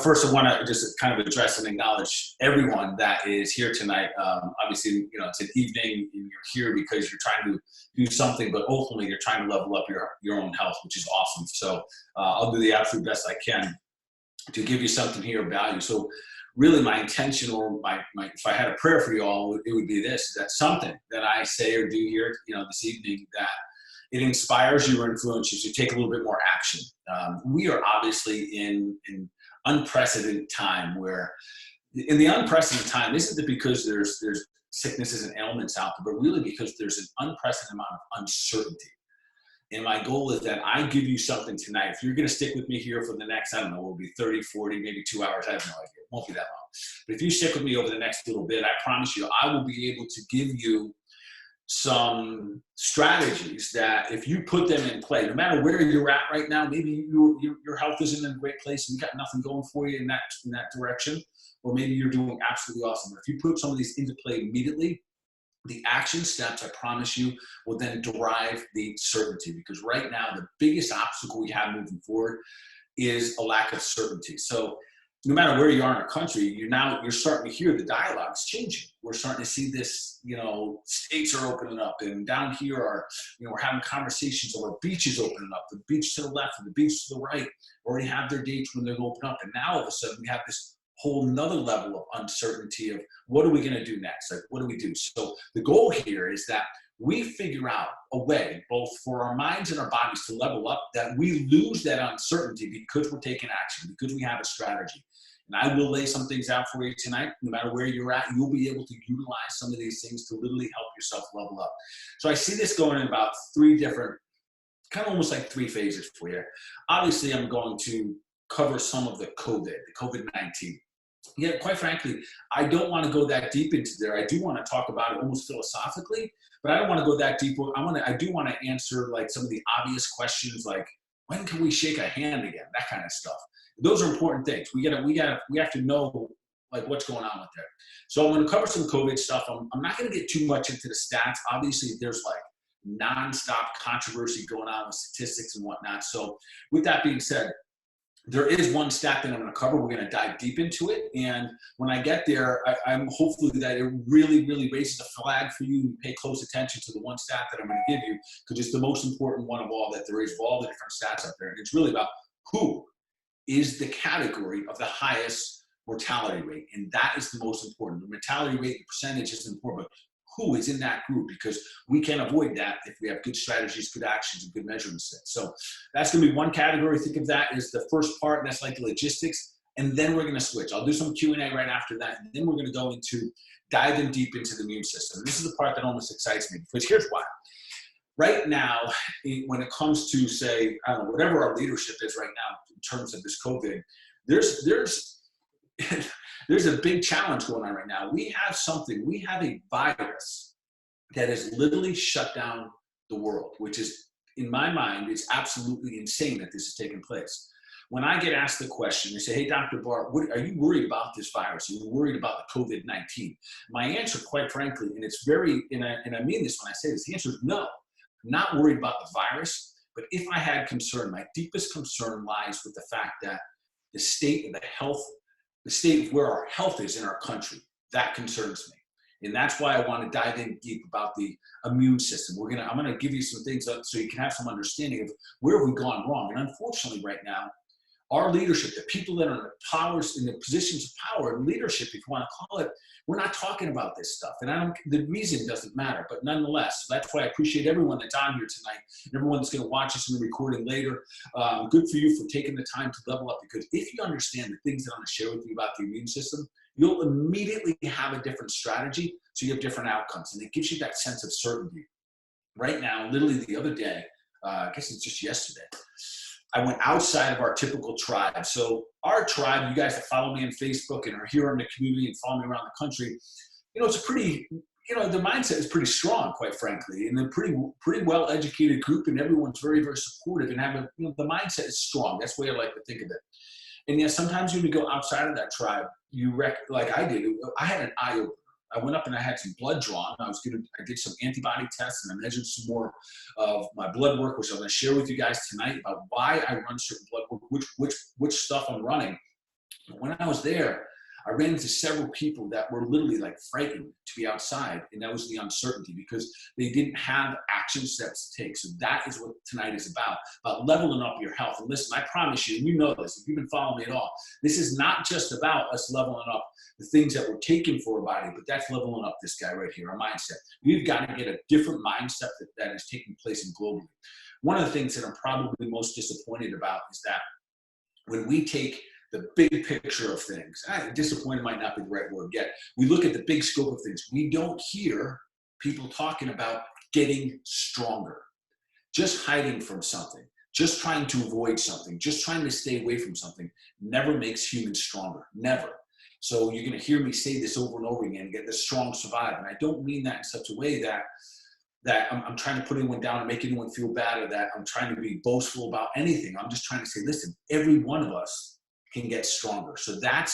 First I want to just kind of address and acknowledge everyone that is here tonight. Obviously, it's an evening and you're here because you're trying to do something, but ultimately you're trying to level up your own health, which is awesome. So I'll do the absolute best I can to give you something here of value. So really my intention or if I had a prayer for you all, it would be this, that something that I say or do here, this evening, that it inspires you or influences you to take a little bit more action. We are obviously in unprecedented time where in the unprecedented time isn't it because there's sicknesses and ailments out there, but really because there's an unprecedented amount of uncertainty. And my goal is that I give you something tonight. If you're going to stick with me here for the next, I don't know, it will be 30, 40, maybe 2 hours. I have no idea. It won't be that long. But if you stick with me over the next little bit, I promise you, I will be able to give you some strategies that if you put them in play, no matter where you're at right now, maybe your health isn't in a great place and you got nothing going for you in that direction, or maybe you're doing absolutely awesome. But if you put some of these into play immediately, the action steps, I promise you, will then derive the certainty. Because right now, the biggest obstacle we have moving forward is a lack of certainty. So no matter where you are in our country, you're starting to hear the dialogues changing. We're starting to see this, states are opening up, and down here are, we're having conversations over beaches opening up. The beach to the left and the beach to the right already have their dates when they're going to open up. And now all of a sudden we have this whole nother level of uncertainty of what are we going to do next? Like, what do we do? So the goal here is that we figure out a way, both for our minds and our bodies, to level up, that we lose that uncertainty because we're taking action, because we have a strategy. And I will lay some things out for you tonight. No matter where you're at, you'll be able to utilize some of these things to literally help yourself level up. So I see this going in about three different, kind of almost like three phases for you. Obviously, I'm going to cover some of the COVID-19. Yeah, quite frankly, I don't want to go that deep into there. I do want to talk about it almost philosophically, but I don't want to go that deep. I do want to answer like some of the obvious questions, like when can we shake a hand again? That kind of stuff. Those are important things. We have to know like what's going on with there. So I'm going to cover some COVID stuff. I'm not going to get too much into the stats. Obviously, there's like nonstop controversy going on with statistics and whatnot. So with that being said, there is one stat that I'm going to cover. We're going to dive deep into it. And when I get there, I'm hopefully that it really, really raises a flag for you. You pay close attention to the one stat that I'm going to give you, because it's the most important one of all that there is of all the different stats out there. And it's really about who is the category of the highest mortality rate. And that is the most important. The mortality rate, the percentage isn't important, but who is in that group, because we can avoid that if we have good strategies, good actions, and good measurement sets. So that's going to be one category. Think of that as the first part, and that's like the logistics. And then we're going to switch. I'll do some Q&A right after that. And then we're going to go into diving deep into the immune system. And this is the part that almost excites me, because here's why. Right now, when it comes to, say, I don't know, whatever our leadership is right now in terms of this COVID, there's a big challenge going on right now. We have a virus that has literally shut down the world, which is, in my mind, it's absolutely insane that this is taking place. When I get asked the question, they say, hey, Dr. Bart, are you worried about this virus? Are you worried about the COVID-19? My answer, quite frankly, and it's very, and I mean this when I say this, the answer is no. I'm not worried about the virus, but if I had concern, my deepest concern lies with the fact that the state of the state of where our health is in our country, that concerns me. And that's why I want to dive in deep about the immune system. I'm going to give you some things so you can have some understanding of where have we gone wrong. And unfortunately right now, our leadership, the people that are in the positions of power and leadership, if you want to call it, we're not talking about this stuff. And the reason doesn't matter, but nonetheless, that's why I appreciate everyone that's on here tonight, and everyone that's going to watch us in the recording later. Good for you for taking the time to level up, because if you understand the things that I'm going to share with you about the immune system, you'll immediately have a different strategy, so you have different outcomes, and it gives you that sense of certainty. Right now, literally the other day, I guess it's just yesterday, I went outside of our typical tribe. So our tribe, you guys that follow me on Facebook and are here in the community and follow me around the country, it's a pretty, the mindset is pretty strong, quite frankly, and a pretty well-educated group, and everyone's very, very supportive, and the mindset is strong. That's the way I like to think of it. And yet sometimes when you go outside of that tribe, like I did, I had an eye-opener. I went up and I had some blood drawn. I did some antibody tests, and I measured some more of my blood work, which I'm going to share with you guys tonight about why I run certain blood work, which stuff I'm running. When I was there, I ran into several people that were literally like frightened to be outside, and that was the uncertainty because they didn't have action steps to take. So that is what tonight is about leveling up your health. And listen, I promise you, and you know this, if you've been following me at all, this is not just about us leveling up the things that we're taking for our body, but that's leveling up this guy right here, our mindset. We've got to get a different mindset that is taking place in globally. One of the things that I'm probably most disappointed about is that when we take the big picture of things, disappointed might not be the right word yet. We look at the big scope of things. We don't hear people talking about getting stronger, just hiding from something, just trying to avoid something, just trying to stay away from something never makes humans stronger, never. So you're going to hear me say this over and over again, get the strong survive. And I don't mean that in such a way that I'm trying to put anyone down and make anyone feel bad, or that I'm trying to be boastful about anything. I'm just trying to say, listen, every one of us can get stronger. So that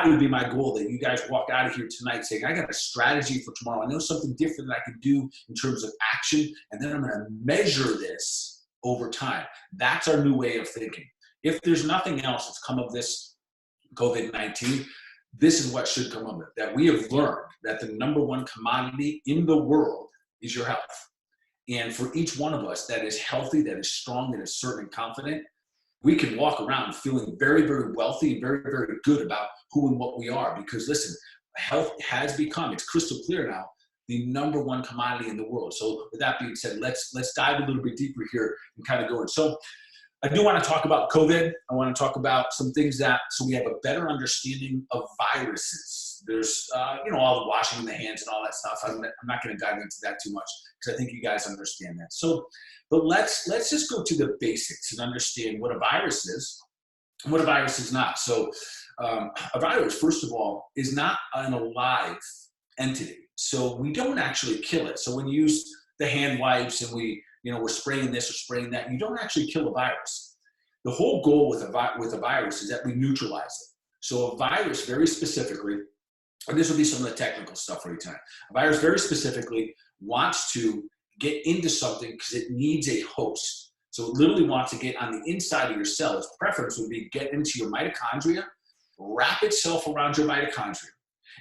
would be my goal, that you guys walk out of here tonight saying, I got a strategy for tomorrow. I know something different that I can do in terms of action, and then I'm going to measure this over time. That's our new way of thinking. If there's nothing else that's come of this COVID-19, this is what should come of it, that we have learned that the number one commodity in the world is your health. And for each one of us that is healthy, that is strong, that is certain and confident, we can walk around feeling very, very wealthy and very, very good about who and what we are. Because listen, health has become, it's crystal clear now, the number one commodity in the world. So with that being said, let's dive a little bit deeper here and kind of go in. So I do want to talk about COVID. I want to talk about some things so we have a better understanding of viruses. There's, all the washing the hands and all that stuff. I'm not going to dive into that too much because I think you guys understand that. So, but let's just go to the basics and understand what a virus is and what a virus is not. So a virus, first of all, is not an alive entity. So we don't actually kill it. So when you use the hand wipes and we're spraying this or spraying that, you don't actually kill a virus. The whole goal with a virus is that we neutralize it. So a virus, very specifically, and this will be some of the technical stuff for you tonight. A virus very specifically wants to get into something because it needs a host. So it literally wants to get on the inside of your cell. Its preference would be get into your mitochondria, wrap itself around your mitochondria,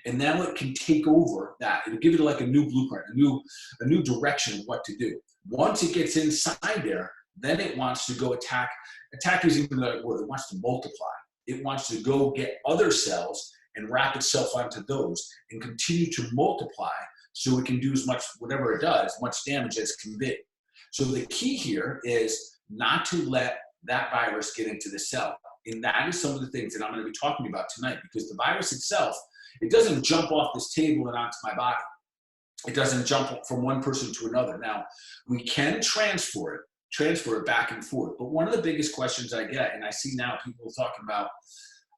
and now it can take over that. It'll give it like a new blueprint, a new direction of what to do. Once it gets inside there, then it wants to go attack. Attack is even the right word. It wants to multiply. It wants to go get other cells and wrap itself onto those and continue to multiply so it can do as much, whatever it does, much damage as can be. So the key here is not to let that virus get into the cell. And that is some of the things that I'm going to be talking about tonight, because the virus itself, it doesn't jump off this table and onto my body. It doesn't jump from one person to another. Now, we can transfer it back and forth. But one of the biggest questions I get, and I see now people talking about,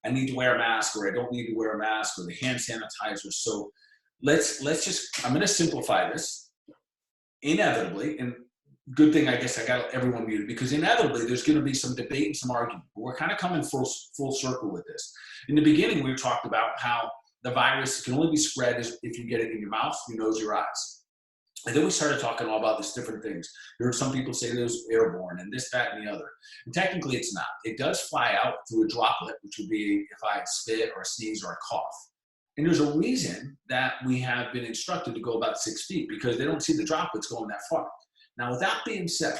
I need to wear a mask, or I don't need to wear a mask, or the hand sanitizer. So let's just, I'm going to simplify this. Inevitably, and good thing I guess I got everyone muted, because inevitably there's going to be some debate and some argument. We're kind of coming full circle with this. In the beginning, we talked about how the virus can only be spread if you get it in your mouth, your nose, your eyes. And then we started talking all about these different things. There are some people say there's airborne and this, that, and the other. And technically it's not. It does fly out through a droplet, which would be if I spit or a sneeze or a cough. And there's a reason that we have been instructed to go about 6 feet, because they don't see the droplets going that far. Now, with that being said,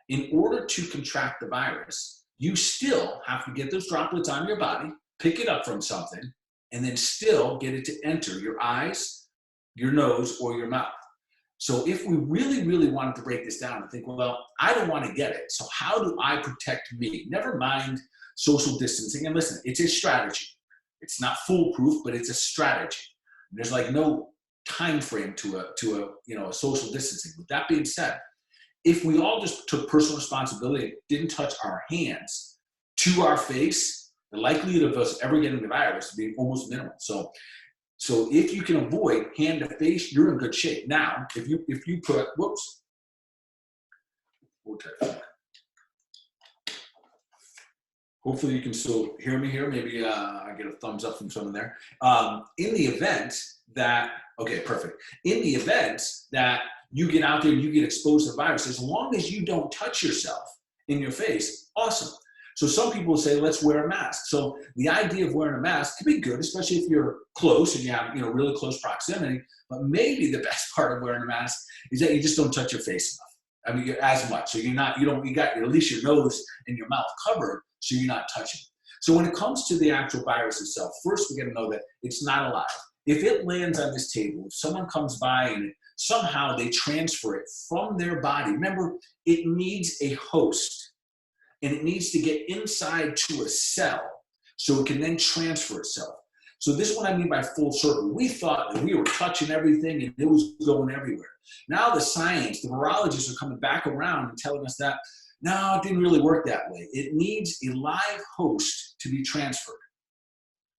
in order to contract the virus, you still have to get those droplets on your body, pick it up from something, and then still get it to enter your eyes, your nose, or your mouth. So if we really, really wanted to break this down and think, well, I don't want to get it, so how do I protect me? Never mind social distancing. And listen, it's a strategy. It's not foolproof, but it's a strategy. There's like no time frame to a social distancing. With that being said, if we all just took personal responsibility, didn't touch our hands to our face, the likelihood of us ever getting the virus would be almost minimal. So if you can avoid hand to face, you're in good shape. Now, if you put, hopefully you can still hear me here. Maybe I get a thumbs up from someone there. In the event that, okay, perfect. In the event that you get out there and you get exposed to the virus, as long as you don't touch yourself in your face, awesome. So some people will say, let's wear a mask. So the idea of wearing a mask can be good, especially if you're close and you have, really close proximity. But maybe the best part of wearing a mask is that you just don't touch your face enough. I mean, as much. So you got at least your nose and your mouth covered, so you're not touching. So when it comes to the actual virus itself, first we got to know that it's not alive. If it lands on this table, if someone comes by and somehow they transfer it from their body, remember, it needs a host and it needs to get inside to a cell so it can then transfer itself. So this is what I mean by full circle. We thought that we were touching everything and it was going everywhere. Now the science, the virologists are coming back around and telling us that, no, it didn't really work that way. It needs a live host to be transferred.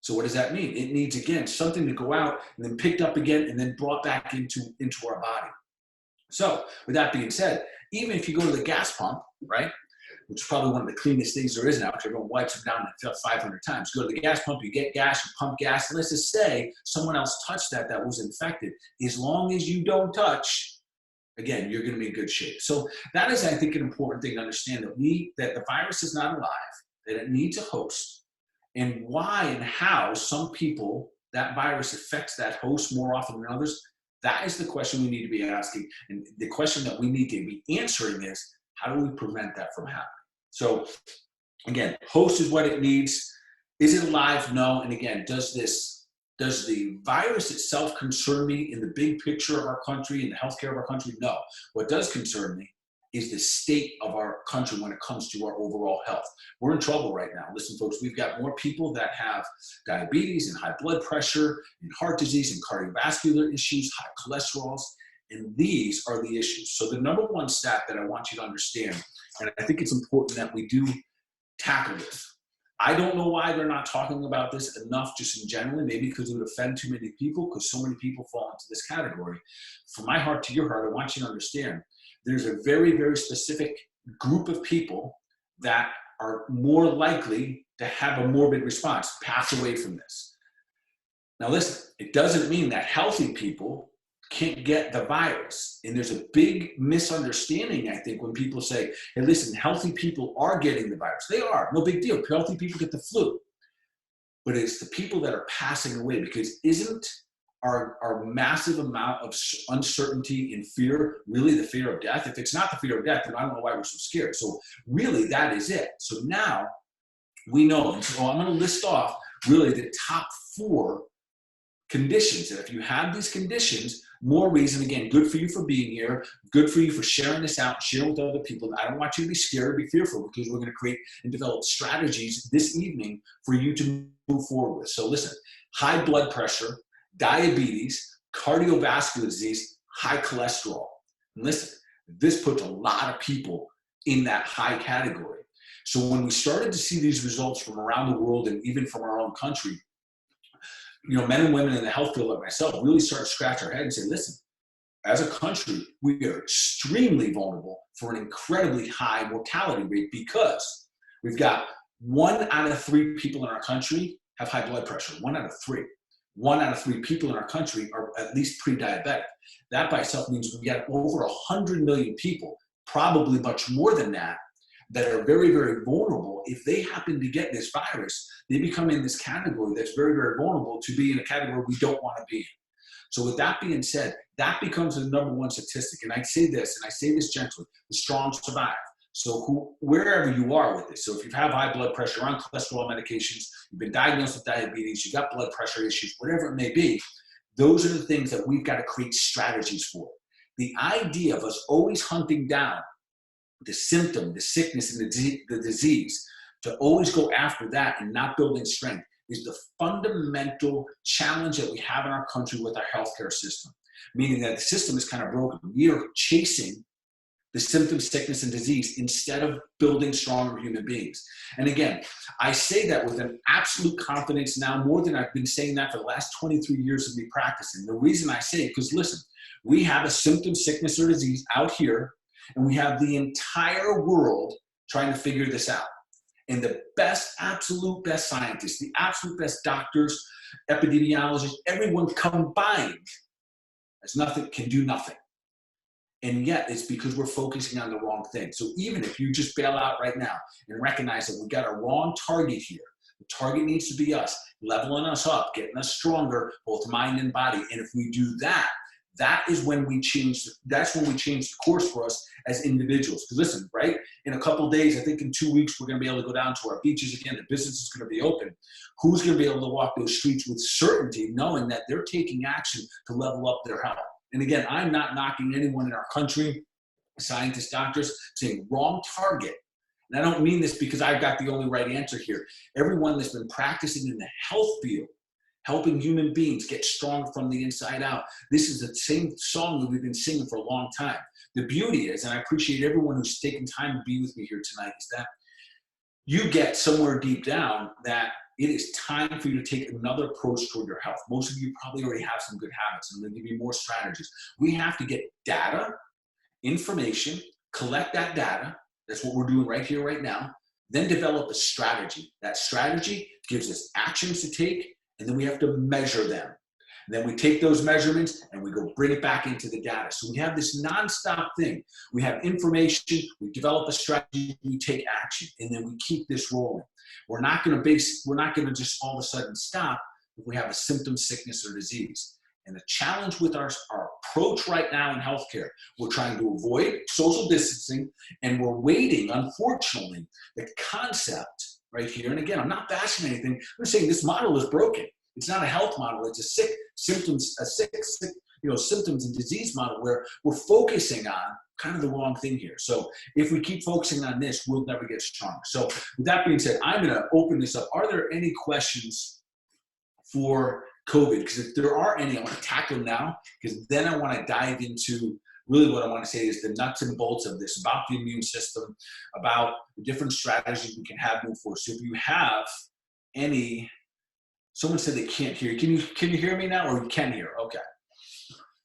So what does that mean? It needs, again, something to go out and then picked up again and then brought back into our body. So with that being said, even if you go to the gas pump, right, which is probably one of the cleanest things there is now because everyone wipes them down 500 times. Go to the gas pump, you get gas, you pump gas, and let's just say someone else touched that was infected. As long as you don't touch, again, you're going to be in good shape. So that is, I think, an important thing to understand, that the virus is not alive, that it needs a host, and why and how some people, that virus affects that host more often than others. That is the question we need to be asking. And the question that we need to be answering is, how do we prevent that from happening? So again, host is what it needs. Is it alive? No. And again, does the virus itself concern me in the big picture of our country, in the healthcare of our country? No. What does concern me is the state of our country when it comes to our overall health. We're in trouble right now. Listen, folks, we've got more people that have diabetes and high blood pressure and heart disease and cardiovascular issues, high cholesterols, and these are the issues. So the number one stat that I want you to understand, and I think it's important that we do tackle this. I don't know why they're not talking about this enough just in general, maybe because it would offend too many people, because so many people fall into this category. From my heart to your heart, I want you to understand there's a very, very specific group of people that are more likely to have a morbid response, pass away from this. Now listen, it doesn't mean that healthy people can't get the virus. And there's a big misunderstanding, I think, when people say, hey, listen, healthy people are getting the virus. They are, no big deal. Healthy people get the flu. But it's the people that are passing away, because isn't our massive amount of uncertainty and fear really the fear of death? If it's not the fear of death, then I don't know why we're so scared. So really, that is it. So now we know, and so I'm going to list off really the top 4 conditions. And if you have these conditions, more reason, again, good for you for being here, good for you for sharing this out, sharing with other people. I don't want you to be scared or be fearful, because we're going to create and develop strategies this evening for you to move forward with. So listen, high blood pressure, diabetes, cardiovascular disease, high cholesterol. And listen, this puts a lot of people in that high category. So when we started to see these results from around the world and even from our own country, men and women in the health field like myself really start to scratch our head and say, listen, as a country, we are extremely vulnerable for an incredibly high mortality rate, because we've got 1 out of 3 people in our country have high blood pressure. 1 out of 3. 1 out of 3 people in our country are at least pre-diabetic. That by itself means we got over 100 million people, probably much more than that are very, very vulnerable. If they happen to get this virus, they become in this category that's very, very vulnerable to be in a category we don't want to be in. So with that being said, that becomes the number one statistic. And I say this, and I say this gently, the strong survive. So wherever you are with this, so if you have high blood pressure, on cholesterol medications, you've been diagnosed with diabetes, you got blood pressure issues, whatever it may be, those are the things that we've got to create strategies for. The idea of us always hunting down the symptom, the sickness, and the disease, to always go after that and not building strength, is the fundamental challenge that we have in our country with our healthcare system. Meaning that the system is kind of broken. We are chasing the symptom, sickness, and disease instead of building stronger human beings. And again, I say that with an absolute confidence now, more than I've been saying that for the last 23 years of me practicing. The reason I say it, because listen, we have a symptom, sickness, or disease out here, and we have the entire world trying to figure this out. And the best, absolute best scientists, the absolute best doctors, epidemiologists, everyone combined can do nothing. And yet it's because we're focusing on the wrong thing. So even if you just bail out right now and recognize that we got a wrong target here, the target needs to be us, leveling us up, getting us stronger, both mind and body. And if we do that, that is when we change, that's when we change the course for us as individuals. Because listen, right? In a couple of days, I think in 2 weeks, we're going to be able to go down to our beaches again. The business is going to be open. Who's going to be able to walk those streets with certainty, knowing that they're taking action to level up their health? And again, I'm not knocking anyone in our country, scientists, doctors, saying wrong target. And I don't mean this because I've got the only right answer here. Everyone that's been practicing in the health field, helping human beings get strong from the inside out. This is the same song that we've been singing for a long time. The beauty is, and I appreciate everyone who's taken time to be with me here tonight, is that you get somewhere deep down that it is time for you to take another approach toward your health. Most of you probably already have some good habits, and I'm going to give you more strategies. We have to get data, information, collect that data. That's what we're doing right here, right now. Then develop a strategy. That strategy gives us actions to take, and then we have to measure them. And then we take those measurements and we go bring it back into the data. So we have this nonstop thing. We have information, we develop a strategy, we take action, and then we keep this rolling. We're not going to just all of a sudden stop if we have a symptom, sickness, or disease. And the challenge with our approach right now in healthcare, we're trying to avoid social distancing, and we're waiting, unfortunately, the concept right here. And again, I'm not bashing anything. I'm saying this model is broken. It's not a health model. It's a symptoms and disease model where we're focusing on kind of the wrong thing here. So if we keep focusing on this, we'll never get stronger. So with that being said, I'm going to open this up. Are there any questions for COVID? Because if there are any, I want to tackle them now, because then I want to dive into really what I want to say is the nuts and bolts of this, about the immune system, about the different strategies we can have move forward. So if you have any, someone said they can't hear you. Can you hear me now, or you can hear? Okay.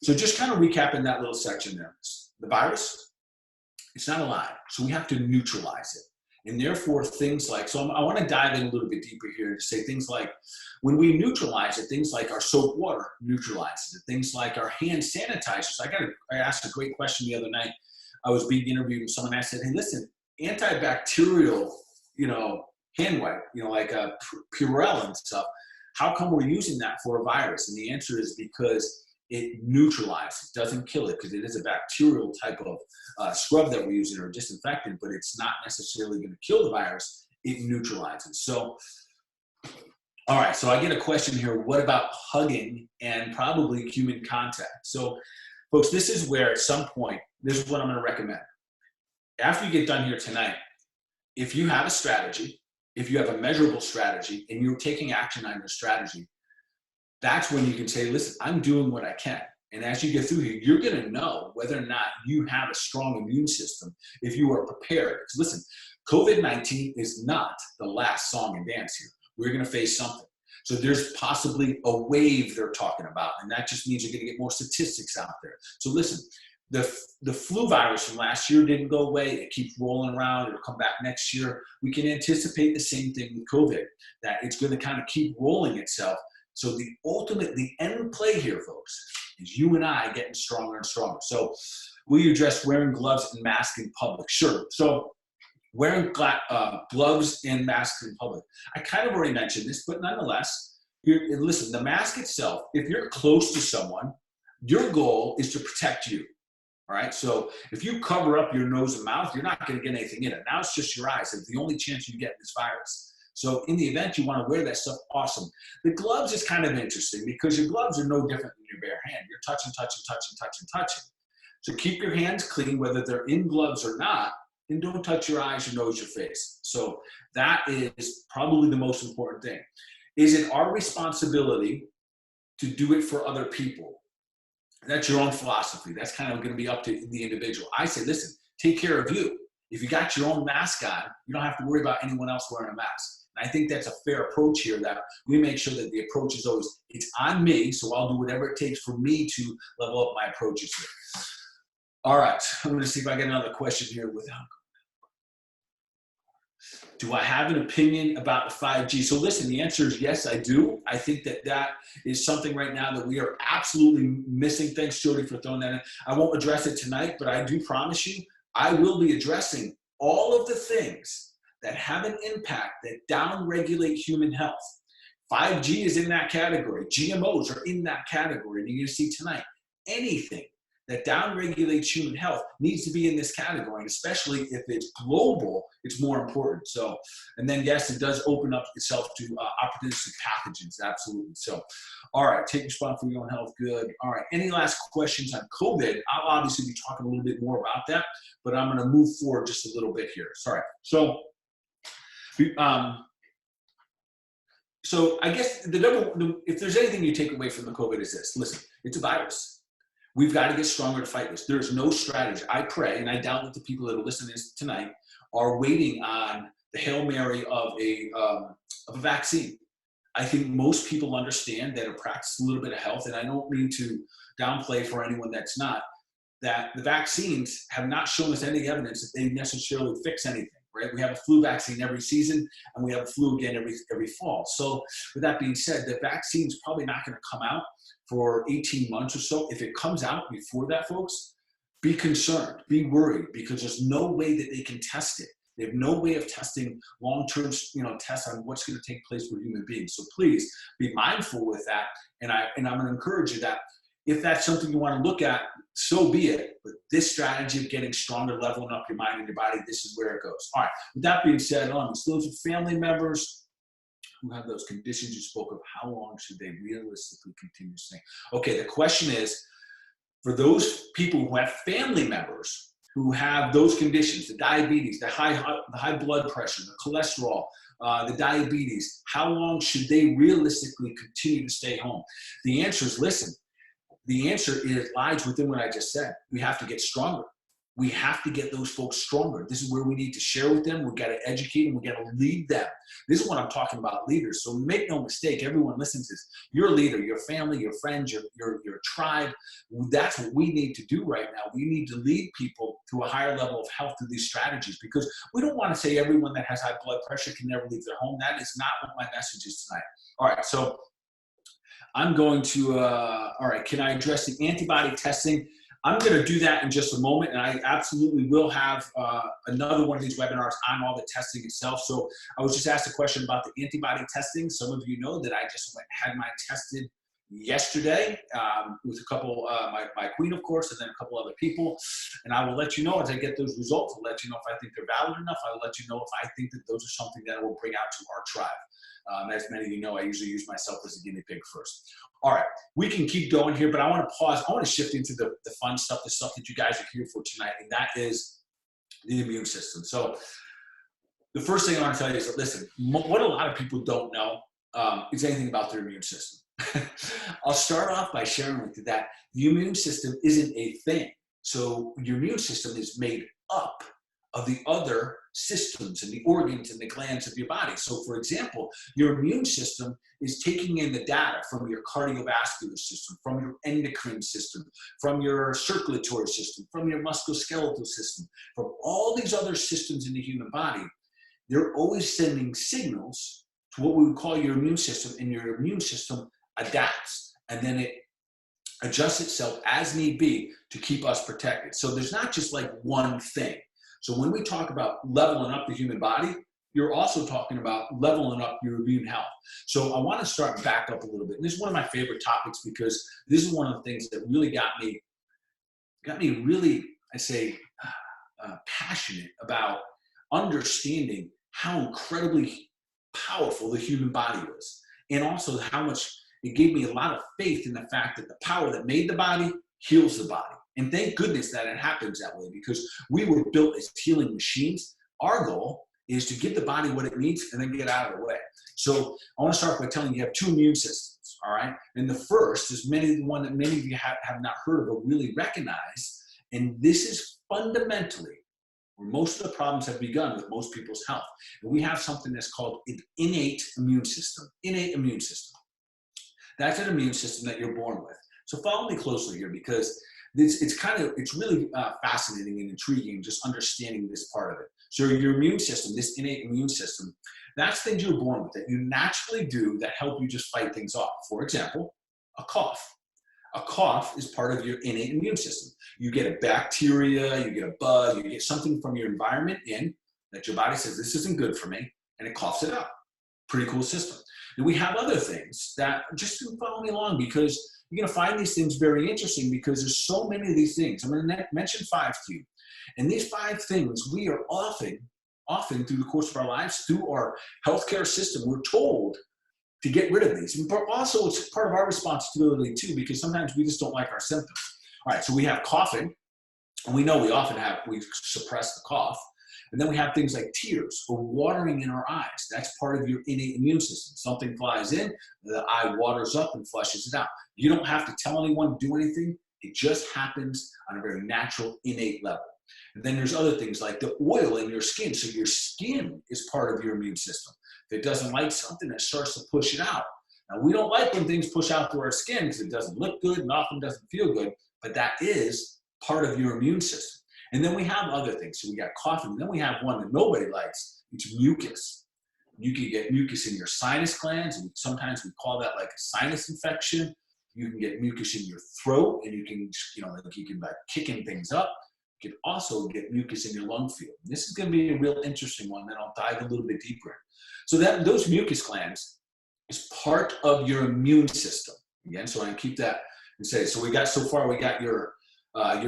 So just kind of recapping that little section there. The virus, it's not alive, so we have to neutralize it. And therefore, things like, so I want to dive in a little bit deeper here to say things like, when we neutralize it, things like our soap water neutralizes it, things like our hand sanitizers. I asked a great question the other night. I was being interviewed and someone asked, hey, listen, antibacterial, hand wipe, like Purell and stuff, how come we're using that for a virus? And the answer is because it neutralizes, it doesn't kill it, because it is a bacterial type of scrub that we're using, or disinfectant, but it's not necessarily going to kill the virus. It neutralizes. So, all right, so I get a question here. What about hugging and probably human contact? So, folks, this is where at some point, this is what I'm going to recommend. After you get done here tonight, if you have a strategy, if you have a measurable strategy, and you're taking action on your strategy, that's when you can say, listen, I'm doing what I can. And as you get through here, you're going to know whether or not you have a strong immune system, if you are prepared. Because listen, COVID-19 is not the last song and dance here. We're going to face something. So there's possibly a wave they're talking about, and that just means you're going to get more statistics out there. So listen, the flu virus from last year didn't go away. It keeps rolling around. It'll come back next year. We can anticipate the same thing with COVID, that it's going to kind of keep rolling itself. So the end play here, folks, is you and I getting stronger and stronger. So will you address wearing gloves and masks in public? Sure. So wearing gloves and masks in public. I kind of already mentioned this, but nonetheless, listen, the mask itself, if you're close to someone, your goal is to protect you. All right. So if you cover up your nose and mouth, you're not going to get anything in it. Now it's just your eyes. It's the only chance you get this virus. So in the event you want to wear that stuff, awesome. The gloves is kind of interesting because your gloves are no different than your bare hand. You're touching. So keep your hands clean, whether they're in gloves or not, and don't touch your eyes, your nose, your face. So that is probably the most important thing. Is it our responsibility to do it for other people? That's your own philosophy. That's kind of going to be up to the individual. I say, listen, take care of you. If you got your own mask on, you don't have to worry about anyone else wearing a mask. And I think that's a fair approach here, that we make sure that the approach is always, it's on me, so I'll do whatever it takes for me to level up my approaches here. All right, I'm going to see if I get another question here without. Do I have an opinion about the 5G? So listen, the answer is yes, I do. I think that that is something right now that we are absolutely missing. Thanks, Jody, for throwing that in. I won't address it tonight, but I do promise you, I will be addressing all of the things that have an impact that downregulate human health. 5G is in that category. GMOs are in that category. And you're going to see tonight, anything that downregulates human health needs to be in this category, and especially if it's global, it's more important. So, and then yes, it does open up itself to opportunistic pathogens, absolutely. So, all right, take responsibility for your own health, good. All right, any last questions on COVID? I'll obviously be talking a little bit more about that, but I'm gonna move forward just a little bit here, sorry. So I guess if there's anything you take away from the COVID is this, listen, it's a virus. We've got to get stronger to fight this. There's no strategy. I pray, and I doubt that the people that are listening to this tonight are waiting on the Hail Mary of a vaccine. I think most people understand that or practice a little bit of health, and I don't mean to downplay for anyone that's not, that the vaccines have not shown us any evidence that they necessarily fix anything, right? We have a flu vaccine every season, and we have a flu again every fall. So with that being said, the vaccine's probably not going to come out for 18 months or so. If it comes out before that, folks, be concerned, be worried, because there's no way that they can test it. They have no way of testing long-term, tests on what's going to take place for human beings. So please be mindful with that. And I'm going to encourage you that if that's something you want to look at, so be it. But this strategy of getting stronger, leveling up your mind and your body, this is where it goes. All right. With that being said, those are family members who have those conditions you spoke of, how long should they realistically continue staying? Okay, the question is, for those people who have family members who have those conditions, the diabetes, the high blood pressure, the cholesterol, the diabetes, how long should they realistically continue to stay home? The answer is, listen, the answer lies within what I just said. We have to get stronger. We have to get those folks stronger. This is where we need to share with them. We've got to educate them. We've got to lead them. This is what I'm talking about, leaders. So make no mistake, everyone listens to this. You're a leader, your family, your friends, your tribe. That's what we need to do right now. We need to lead people to a higher level of health through these strategies, because we don't want to say everyone that has high blood pressure can never leave their home. That is not what my message is tonight. All right, so I'm going to, all right, can I address the antibody testing? I'm going to do that in just a moment, and I absolutely will have another one of these webinars on all the testing itself. So I was just asked a question about the antibody testing. Some of you know that I just had mine tested yesterday with a couple, my queen, of course, and then a couple other people. And I will let you know as I get those results. I'll let you know if I think they're valid enough. I'll let you know if I think that those are something that I will bring out to our tribe. As many of you know, I usually use myself as a guinea pig first. All right, we can keep going here, but I want to pause. I want to shift into the fun stuff, the stuff that you guys are here for tonight, and that is the immune system. So the first thing I want to tell you is that, listen, what a lot of people don't know is anything about their immune system. I'll start off by sharing with you that the immune system isn't a thing. So your immune system is made up of the other systems and the organs and the glands of your body. So for example, your immune system is taking in the data from your cardiovascular system, from your endocrine system, from your circulatory system, from your musculoskeletal system, from all these other systems in the human body. They're always sending signals to what we would call your immune system, and your immune system adapts, and then it adjusts itself as need be to keep us protected. So there's not just like one thing. So when we talk about leveling up the human body, you're also talking about leveling up your immune health. So I want to start back up a little bit. And this is one of my favorite topics, because this is one of the things that really got me really, I say, passionate about understanding how incredibly powerful the human body is. And also how much it gave me a lot of faith in the fact that the power that made the body heals the body. And thank goodness that it happens that way, because we were built as healing machines. Our goal is to give the body what it needs and then get out of the way. So I want to start by telling you have two immune systems, all right? And the first is one that many of you have not heard of or really recognized. And this is fundamentally where most of the problems have begun with most people's health. And we have something that's called an innate immune system. Innate immune system. That's an immune system that you're born with. So follow me closely here, because it's really fascinating and intriguing just understanding this part of it. So your immune system, this innate immune system, that's things you're born with that you naturally do that help you just fight things off. For example, a cough. A cough is part of your innate immune system. You get a bacteria, you get a bug, you get something from your environment in that your body says, this isn't good for me, and it coughs it out. Pretty cool system. And we have other things that just follow me along, because you're going to find these things very interesting, because there's so many of these things. I'm going to mention 5 to you. And these 5 things we are often through the course of our lives, through our healthcare system, we're told to get rid of these. But also it's part of our responsibility too, because sometimes we just don't like our symptoms. All right, so we have coughing, and we know we suppress the cough. And then we have things like tears or watering in our eyes. That's part of your innate immune system. Something flies in, the eye waters up and flushes it out. You don't have to tell anyone to do anything. It just happens on a very natural, innate level. And then there's other things like the oil in your skin. So your skin is part of your immune system. If it doesn't like something, it starts to push it out. Now, we don't like when things push out through our skin because it doesn't look good and often doesn't feel good, but that is part of your immune system. And then we have other things. So we got coughing. And then we have one that nobody likes. It's mucus. You can get mucus in your sinus glands, and sometimes we call that like a sinus infection. You can get mucus in your throat, and you can, like kicking things up. You can also get mucus in your lung field. This is going to be a real interesting one that I'll dive a little bit deeper in. So those mucus glands is part of your immune system. Again, so I can keep that and say, so we got your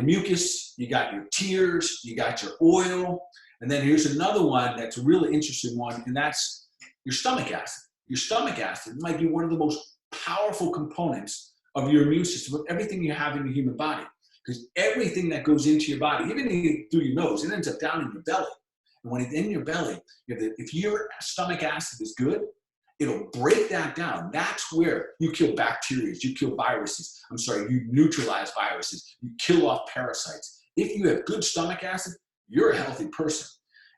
mucus, you got your tears, you got your oil, and then here's another one that's a really interesting one, and that's your stomach acid. Your stomach acid might be one of the most powerful components of your immune system, of everything you have in your human body. Because everything that goes into your body, even through your nose, it ends up down in your belly. And when it's in your belly, if your stomach acid is good, it'll break that down. That's where you kill bacteria, you kill viruses. You neutralize viruses, you kill off parasites. If you have good stomach acid, you're a healthy person.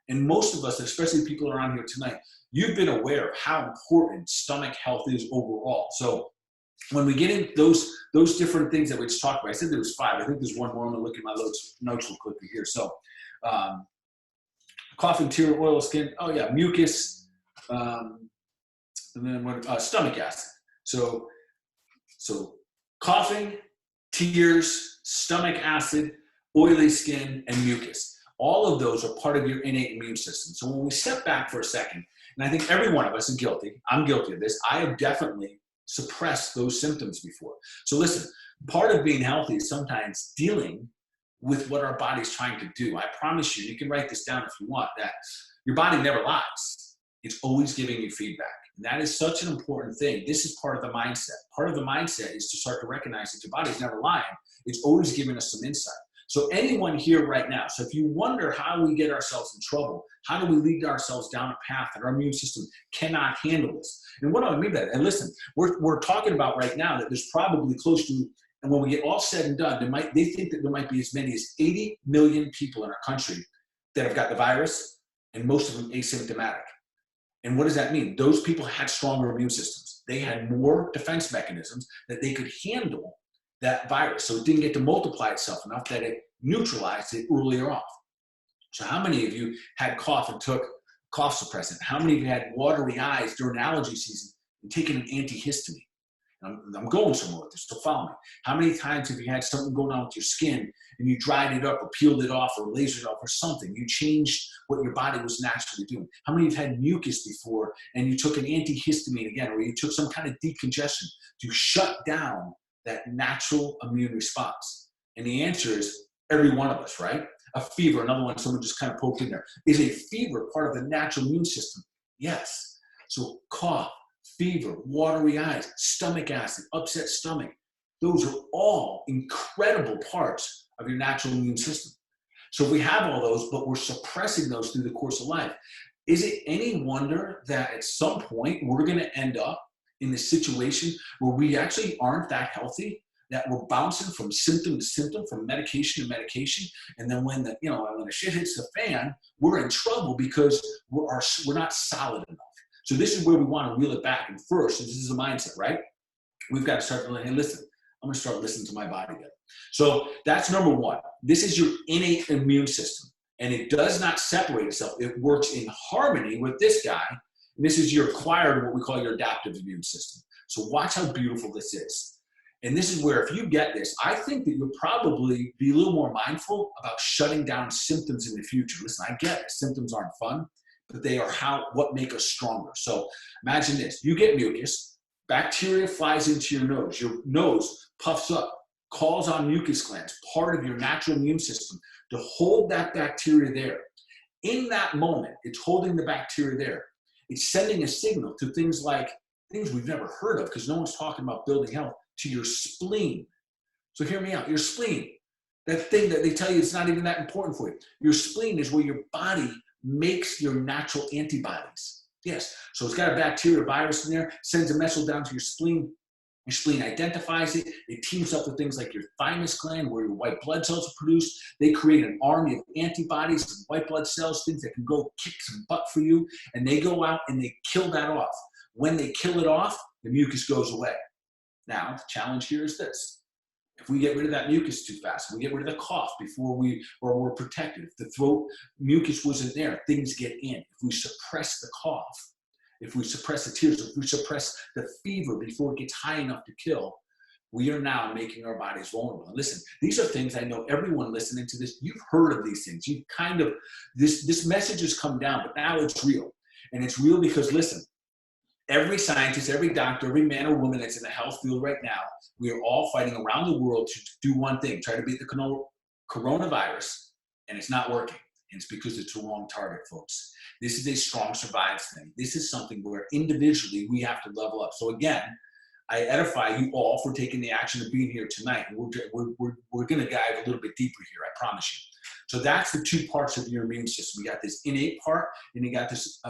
And most of us, especially people around here tonight, you've been aware of how important stomach health is overall. So when we get in those different things that we just talked about, I said there was 5. I think there's one more. I'm going to look at my notes real quickly here. So coughing, tear, oil, skin. Oh yeah, mucus. And then stomach acid. So coughing, tears, stomach acid, oily skin, and mucus. All of those are part of your innate immune system. So when we step back for a second, and I think every one of us is guilty. I'm guilty of this. I have definitely suppressed those symptoms before. So listen, part of being healthy is sometimes dealing with what our body's trying to do. I promise you can write this down if you want, that your body never lies. It's always giving you feedback. And that is such an important thing. This is part of the mindset. Part of the mindset is to start to recognize that your body's never lying. It's always giving us some insight. So anyone here right now, so if you wonder how we get ourselves in trouble, how do we lead ourselves down a path that our immune system cannot handle this? And what do I mean by that? And listen, we're talking about right now that there's probably close to, and when we get all said and done, they think that there might be as many as 80 million people in our country that have got the virus, and most of them asymptomatic. And what does that mean? Those people had stronger immune systems. They had more defense mechanisms that they could handle that virus. So it didn't get to multiply itself enough that it neutralized it earlier on. So how many of you had cough and took cough suppressant? How many of you had watery eyes during allergy season and taken an antihistamine? I'm going somewhere with this, so follow me. How many times have you had something going on with your skin and you dried it up or peeled it off or lasered it off or something? You changed what your body was naturally doing. How many of you have had mucus before and you took an antihistamine again, or you took some kind of decongestion to shut down that natural immune response? And the answer is every one of us, right? A fever, another one someone just kind of poked in there. Is a fever part of the natural immune system? Yes. So cough, fever, watery eyes, stomach acid, upset stomach. Those are all incredible parts of your natural immune system. So if we have all those, but we're suppressing those through the course of life, is it any wonder that at some point we're going to end up in the situation where we actually aren't that healthy, that we're bouncing from symptom to symptom, from medication to medication, and then when the shit hits the fan, we're in trouble because we're not solid enough. So this is where we want to reel it back. And first, this is a mindset, right? We've got to start to hey, listen. I'm going to start listening to my body again. So that's number one. This is your innate immune system. And it does not separate itself. It works in harmony with this guy. And this is your acquired, what we call your adaptive immune system. So watch how beautiful this is. And this is where, if you get this, I think that you'll probably be a little more mindful about shutting down symptoms in the future. Listen, I get it. Symptoms aren't fun, but they are what make us stronger. So imagine this. You get mucus. Bacteria flies into your nose puffs up, calls on mucus glands, part of your natural immune system, to hold that bacteria there. In that moment, it's holding the bacteria there. It's sending a signal to things we've never heard of, because no one's talking about building health, to your spleen. So hear me out. Your spleen, that thing that they tell you it's not even that important for you. Your spleen is where your body makes your natural antibodies. Yes. So it's got a bacteria, a virus in there, sends a message down to your spleen. Your spleen identifies it. It teams up with things like your thymus gland, where your white blood cells are produced. They create an army of antibodies and white blood cells, things that can go kick some butt for you. And they go out and they kill that off. When they kill it off, the mucus goes away. Now, the challenge here is this. If we get rid of that mucus too fast, we get rid of the cough before we're protected. If the throat mucus wasn't there, things get in. If we suppress the cough, if we suppress the tears, if we suppress the fever before it gets high enough to kill, we are now making our bodies vulnerable. And listen, these are things I know everyone listening to this, you've heard of these things. You've this message has come down, but now it's real. And it's real because, listen, every scientist, every doctor, every man or woman that's in the health field right now, we are all fighting around the world to do one thing, try to beat the coronavirus, and it's not working. And it's because it's the wrong target, folks. This is a strong survive thing. This is something where individually we have to level up. So again, I edify you all for taking the action of being here tonight. And we're going to dive a little bit deeper here, I promise you. So that's the two parts of your immune system. You got this innate part, and you got this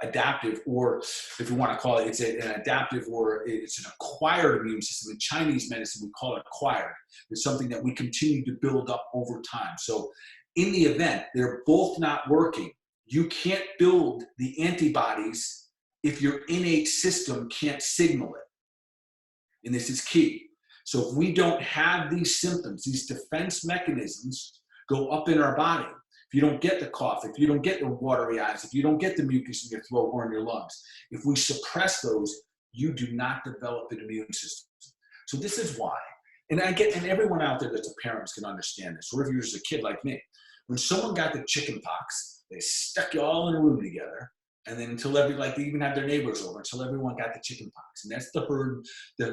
adaptive, or if you want to call it, it's an adaptive or it's an acquired immune system. In Chinese medicine, we call it acquired. It's something that we continue to build up over time. So in the event they're both not working, you can't build the antibodies if your innate system can't signal it. And this is key. So if we don't have these symptoms, these defense mechanisms go up in our body, if you don't get the cough, if you don't get the watery eyes, if you don't get the mucus in your throat or in your lungs, if we suppress those, you do not develop an immune system. So this is why. And everyone out there that's a parent can understand this, or if you're just a kid like me. When someone got the chicken pox, they stuck you all in a room together, and then they even had their neighbors over until everyone got the chicken pox. And that's the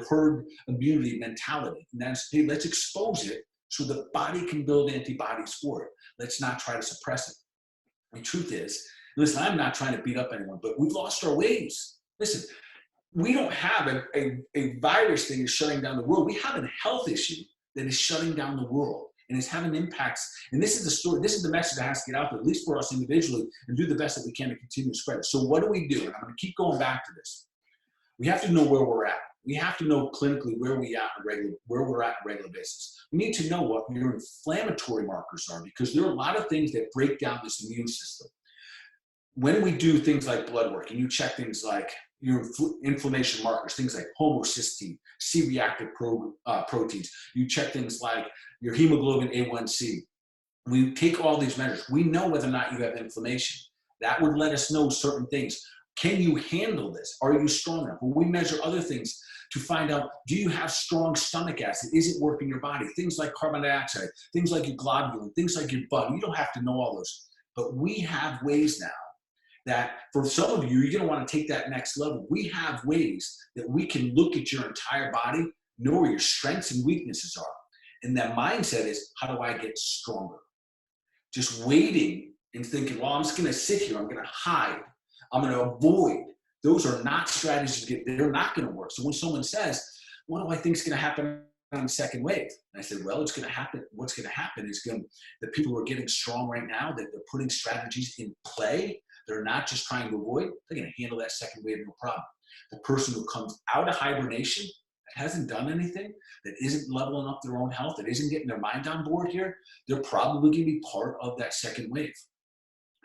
herd immunity mentality. And that's, hey, let's expose it so the body can build antibodies for it. Let's not try to suppress it. The truth is, listen, I'm not trying to beat up anyone, but we've lost our ways. Listen, we don't have a virus thing that's shutting down the world. We have a health issue that is shutting down the world and is having impacts. And this is the story. This is the message that has to get out there, at least for us individually, and do the best that we can to continue to spread it. So what do we do? And I'm going to keep going back to this. We have to know where we're at. We have to know clinically where we're at on a regular basis. We need to know what your inflammatory markers are, because there are a lot of things that break down this immune system. When we do things like blood work, and you check things like your inflammation markers, things like homocysteine, C-reactive proteins, you check things like your hemoglobin A1C. We take all these measures. We know whether or not you have inflammation. That would let us know certain things. Can you handle this? Are you strong enough? Well, we measure other things to find out, do you have strong stomach acid? Is it working your body? Things like carbon dioxide, things like your globulin, things like your blood. You don't have to know all those. But we have ways now that for some of you, you're going to want to take that next level. We have ways that we can look at your entire body, know where your strengths and weaknesses are. And that mindset is, how do I get stronger? Just waiting and thinking, well, I'm just going to sit here. I'm going to hide. I'm going to avoid. Those are not strategies. They're not going to work. So when someone says, what do I think is going to happen on the second wave? And I said, well, it's going to happen. What's going to happen is the people who are getting strong right now, that they're putting strategies in play. They're not just trying to avoid. They're going to handle that second wave no problem. The person who comes out of hibernation, that hasn't done anything, that isn't leveling up their own health, that isn't getting their mind on board here, they're probably going to be part of that second wave.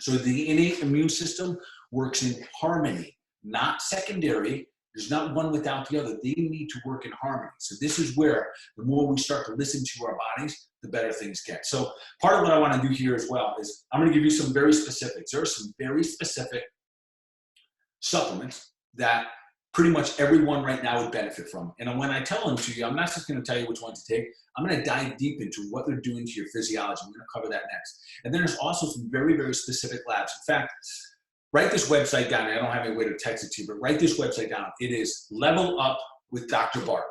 So the innate immune system works in harmony, not secondary, There's not one without the other. They need to work in harmony. So this is where the more we start to listen to our bodies, the better things get. So part of what I want to do here as well is I'm going to give you some very specifics. There are some very specific supplements that pretty much everyone right now would benefit from. And when I tell them to you, I'm not just going to tell you which one to take. I'm going to dive deep into what they're doing to your physiology. I'm going to cover that next. And then there's also some very, very specific labs. In fact, write this website down. I don't have any way to text it to you, but write this website down. It is Level Up with Dr. Bart.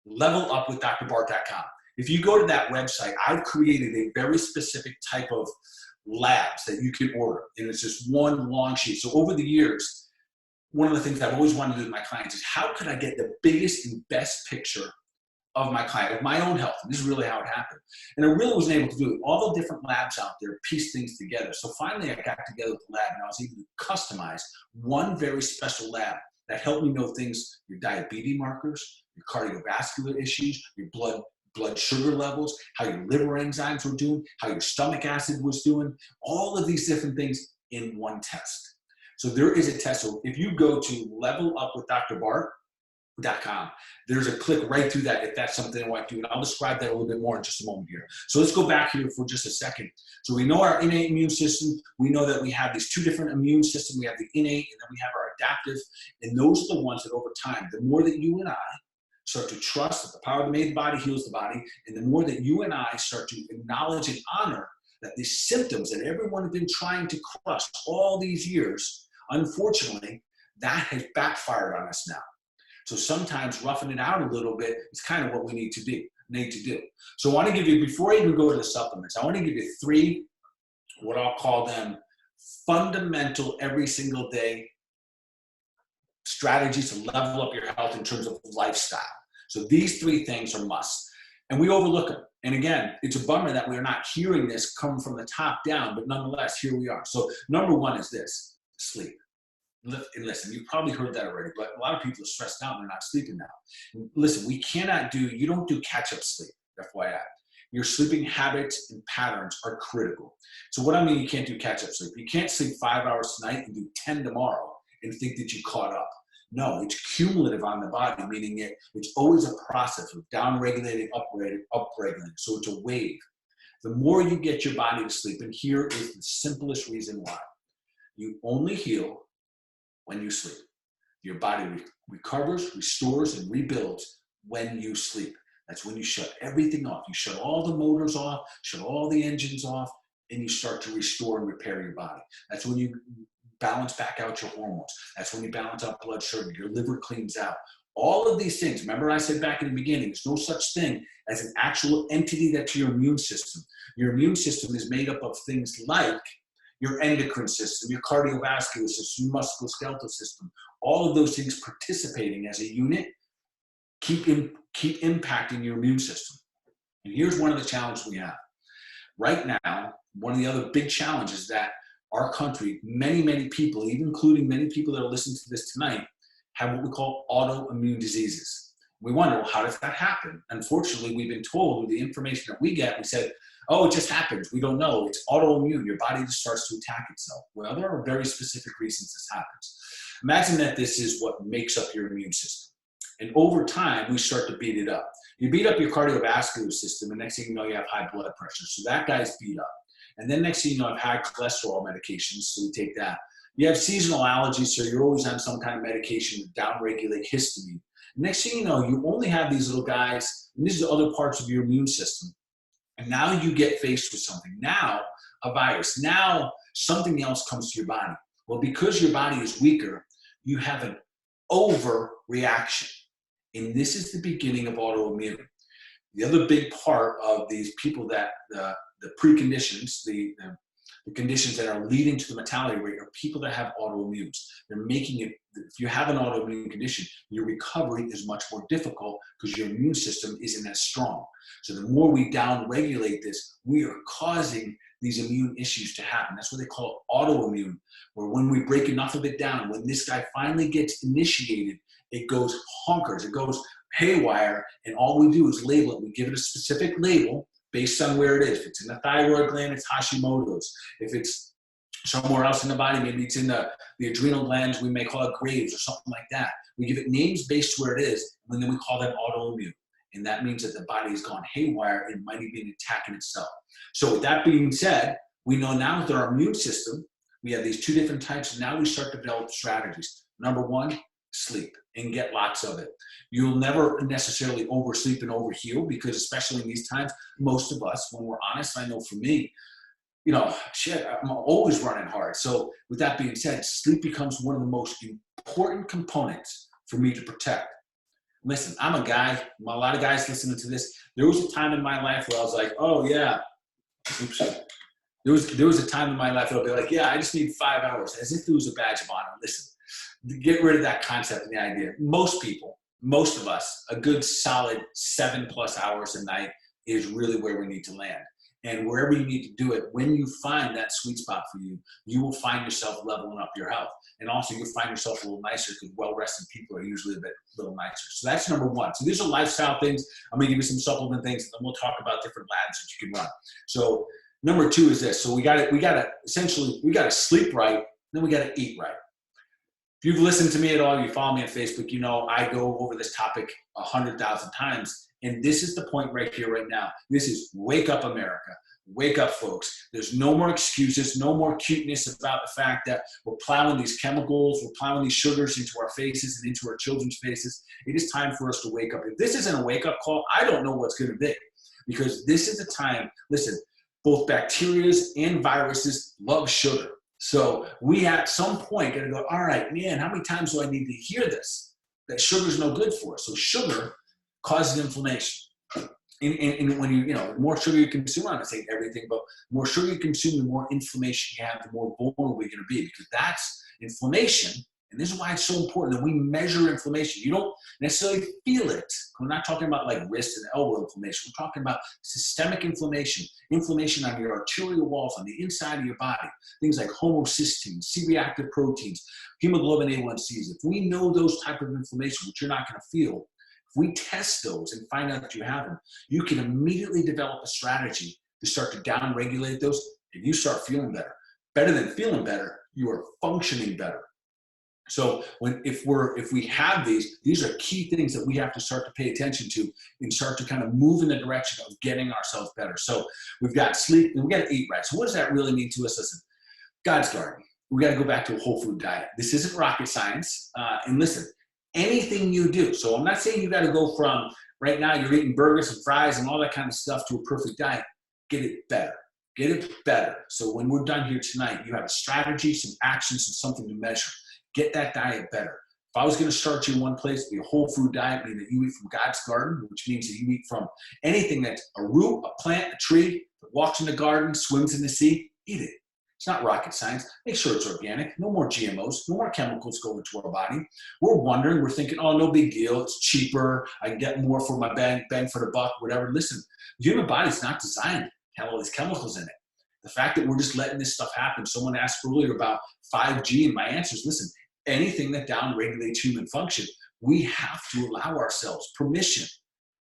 LevelUpWithDrBart.com. If you go to that website, I've created a very specific type of labs that you can order. And it's just one long sheet. So over the years, one of the things I've always wanted to do with my clients is how could I get the biggest and best picture of my client, of my own health? And this is really how it happened. And I really wasn't able to do it. All the different labs out there piece things together. So finally I got together with the lab and I was able to customize one very special lab that helped me know things, your diabetes markers, your cardiovascular issues, your blood sugar levels, how your liver enzymes were doing, how your stomach acid was doing, all of these different things in one test. So there is a test. So if you go to levelupwithDrBart.com, there's a click right through that if that's something I want to do. And I'll describe that a little bit more in just a moment here. So let's go back here for just a second. So we know our innate immune system. We know that we have these two different immune systems. We have the innate and then we have our adaptive. And those are the ones that over time, the more that you and I start to trust that the power that made the body heals the body, and the more that you and I start to acknowledge and honor that these symptoms that everyone has been trying to crush all these years, unfortunately, that has backfired on us now. So sometimes roughing it out a little bit is kind of what we need to do. So I want to give you, before I even go to the supplements, I want to give you 3, what I'll call them, fundamental every single day strategies to level up your health in terms of lifestyle. So these 3 things are musts. And we overlook them. And again, it's a bummer that we're not hearing this come from the top down, but nonetheless, here we are. So number 1 is this: sleep. And listen, you've probably heard that already, but a lot of people are stressed out and they're not sleeping now. Listen, you don't do catch-up sleep, FYI. Your sleeping habits and patterns are critical. So what I mean, you can't do catch-up sleep. You can't sleep 5 hours tonight and do 10 tomorrow and think that you caught up. No, it's cumulative on the body, meaning it's always a process of down-regulating, up-regulating. So it's a wave. The more you get your body to sleep, and here is the simplest reason why. You only heal when you sleep. Your body recovers, restores, and rebuilds when you sleep. That's when you shut everything off. You shut all the motors off, shut all the engines off, and you start to restore and repair your body. That's when you balance back out your hormones. That's when you balance out blood sugar. Your liver cleans out. All of these things, remember I said back in the beginning, there's no such thing as an actual entity that's your immune system. Your immune system is made up of things like your endocrine system, your cardiovascular system, your musculoskeletal system, all of those things participating as a unit keep impacting your immune system. And here's one of the challenges we have. Right now, one of the other big challenges that our country, many people, even including many people that are listening to this tonight, have what we call autoimmune diseases. We wonder, well, how does that happen? Unfortunately, we've been told with the information that we get, we said, oh, it just happens. We don't know. It's autoimmune. Your body just starts to attack itself. Well, there are very specific reasons this happens. Imagine that this is what makes up your immune system. And over time, we start to beat it up. You beat up your cardiovascular system, and next thing you know, you have high blood pressure. So that guy's beat up. And then next thing you know, you have high cholesterol medications, so you take that. You have seasonal allergies, so you're always on some kind of medication to downregulate histamine. Next thing you know, you only have these little guys, and these are other parts of your immune system. And now you get faced with something. Now, a virus. Now, something else comes to your body. Well, because your body is weaker, you have an overreaction. And this is the beginning of autoimmune. The other big part of these people that the preconditions, the conditions that are leading to the mortality rate are people that have autoimmunes. They're making it, if you have an autoimmune condition, your recovery is much more difficult because your immune system isn't as strong. So the more we downregulate this, we are causing these immune issues to happen. That's what they call autoimmune, where when we break enough of it down, when this guy finally gets initiated, it goes honkers, it goes haywire, and all we do is label it. We give it a specific label based on where it is. If it's in the thyroid gland, it's Hashimoto's. If it's somewhere else in the body. Maybe it's in the adrenal glands. We may call it Graves or something like that. We give it names based where it is, and then we call them autoimmune. And that means that the body has gone haywire and might be attacking itself. So with that being said, we know now that our immune system, we have these two different types, and now we start to develop strategies. Number one, sleep, and get lots of it. You'll never necessarily oversleep and overheal, because especially in these times, most of us, when we're honest, I know for me, shit, I'm always running hard. So with that being said, sleep becomes one of the most important components for me to protect. Listen, I'm a guy, a lot of guys listening to this, there was a time in my life where I was like, oh yeah, oops. There was a time in my life where I'll be like, yeah, I just need 5 hours, as if it was a badge of honor. Listen, get rid of that concept and the idea. Most people, most of us, a good solid 7+ hours a night is really where we need to land. And wherever you need to do it, when you find that sweet spot for you, you will find yourself leveling up your health. And also you'll find yourself a little nicer, because well-rested people are usually a little nicer. So that's number one. So these are lifestyle things. I'm gonna give you some supplement things, and then we'll talk about different labs that you can run. So number two is this. So we gotta sleep right, then we gotta eat right. If you've listened to me at all, you follow me on Facebook, you know I go over this topic 100,000 times. And this is the point right here, right now. This is wake up, America. Wake up, folks. There's no more excuses, no more cuteness about the fact that we're plowing these chemicals, we're plowing these sugars into our faces and into our children's faces. It is time for us to wake up. If this isn't a wake-up call, I don't know what's going to be. Because this is the time, listen, both bacteria and viruses love sugar. So we at some point got to go, all right, man, how many times do I need to hear this? That sugar's no good for us. So sugar causes inflammation. And when the more sugar you consume, I'm not saying everything, but the more sugar you consume, the more inflammation you have, the more vulnerable you're going to be, because that's inflammation. And this is why it's so important that we measure inflammation. You don't necessarily feel it. We're not talking about like wrist and elbow inflammation. We're talking about systemic inflammation, inflammation on your arterial walls, on the inside of your body, things like homocysteine, C-reactive proteins, hemoglobin A1Cs. If we know those type of inflammation, which you're not going to feel, if we test those and find out that you have them, you can immediately develop a strategy to start to down-regulate those, and you start feeling better. Better than feeling better, you are functioning better. So if we have these are key things that we have to start to pay attention to and start to kind of move in the direction of getting ourselves better. So we've got sleep and we got to eat right. So what does that really mean to us? Listen, God's garden. We got to go back to a whole food diet. This isn't rocket science. And listen, anything you do. So I'm not saying you got to go from right now you're eating burgers and fries and all that kind of stuff to a perfect diet. Get it better. Get it better. So when we're done here tonight, you have a strategy, some actions, and something to measure. Get that diet better. If I was going to start you in one place, it'd be a whole food diet, meaning that you eat from God's garden, which means that you eat from anything that's a root, a plant, a tree, that walks in the garden, swims in the sea, eat it. It's not rocket science. Make sure it's organic. No more GMOs. No more chemicals go into our body. We're thinking, oh, no big deal. It's cheaper. I can get more for my bang for the buck, whatever. Listen, the human body's not designed to have all these chemicals in it. The fact that we're just letting this stuff happen. Someone asked earlier about 5G, and my answer is, listen, anything that down-regulates human function, we have to allow ourselves permission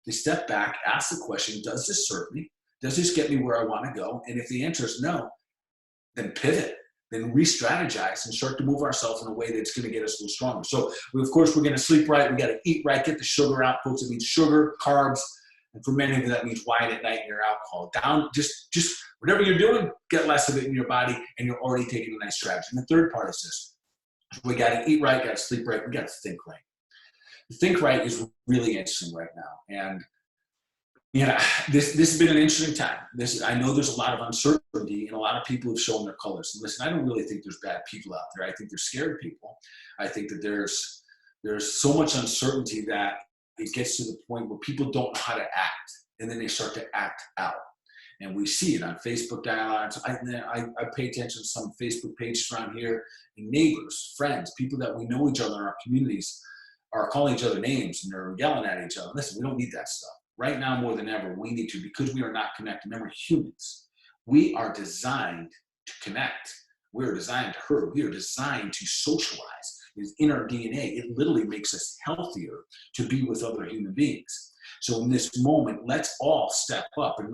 to step back, ask the question, does this serve me? Does this get me where I want to go? And if the answer is no, then pivot, then re-strategize and start to move ourselves in a way that's going to get us a little stronger. So, of course, we're going to sleep right. We got to eat right, get the sugar out, folks. It means sugar, carbs, and for many of you, that means wine at night and your alcohol. Down, just whatever you're doing, get less of it in your body, and you're already taking a nice strategy. And the third part is this. We got to eat right, got to sleep right, we got to think right. Think right is really interesting right now. And this has been an interesting time. I know there's a lot of uncertainty, and a lot of people have shown their colors. And listen, I don't really think there's bad people out there. I think they're scared people. I think that there's so much uncertainty that it gets to the point where people don't know how to act, and then they start to act out. And we see it on Facebook dialogues. I pay attention to some Facebook pages around here, and neighbors, friends, people that we know each other in our communities are calling each other names, and they're yelling at each other. Listen, we don't need that stuff. Right now, more than ever, we need to, because we are not connected. Remember, humans, we are designed to connect. We are designed to herd. We are designed to socialize. It's in our DNA. It literally makes us healthier to be with other human beings. So in this moment, let's all step up, and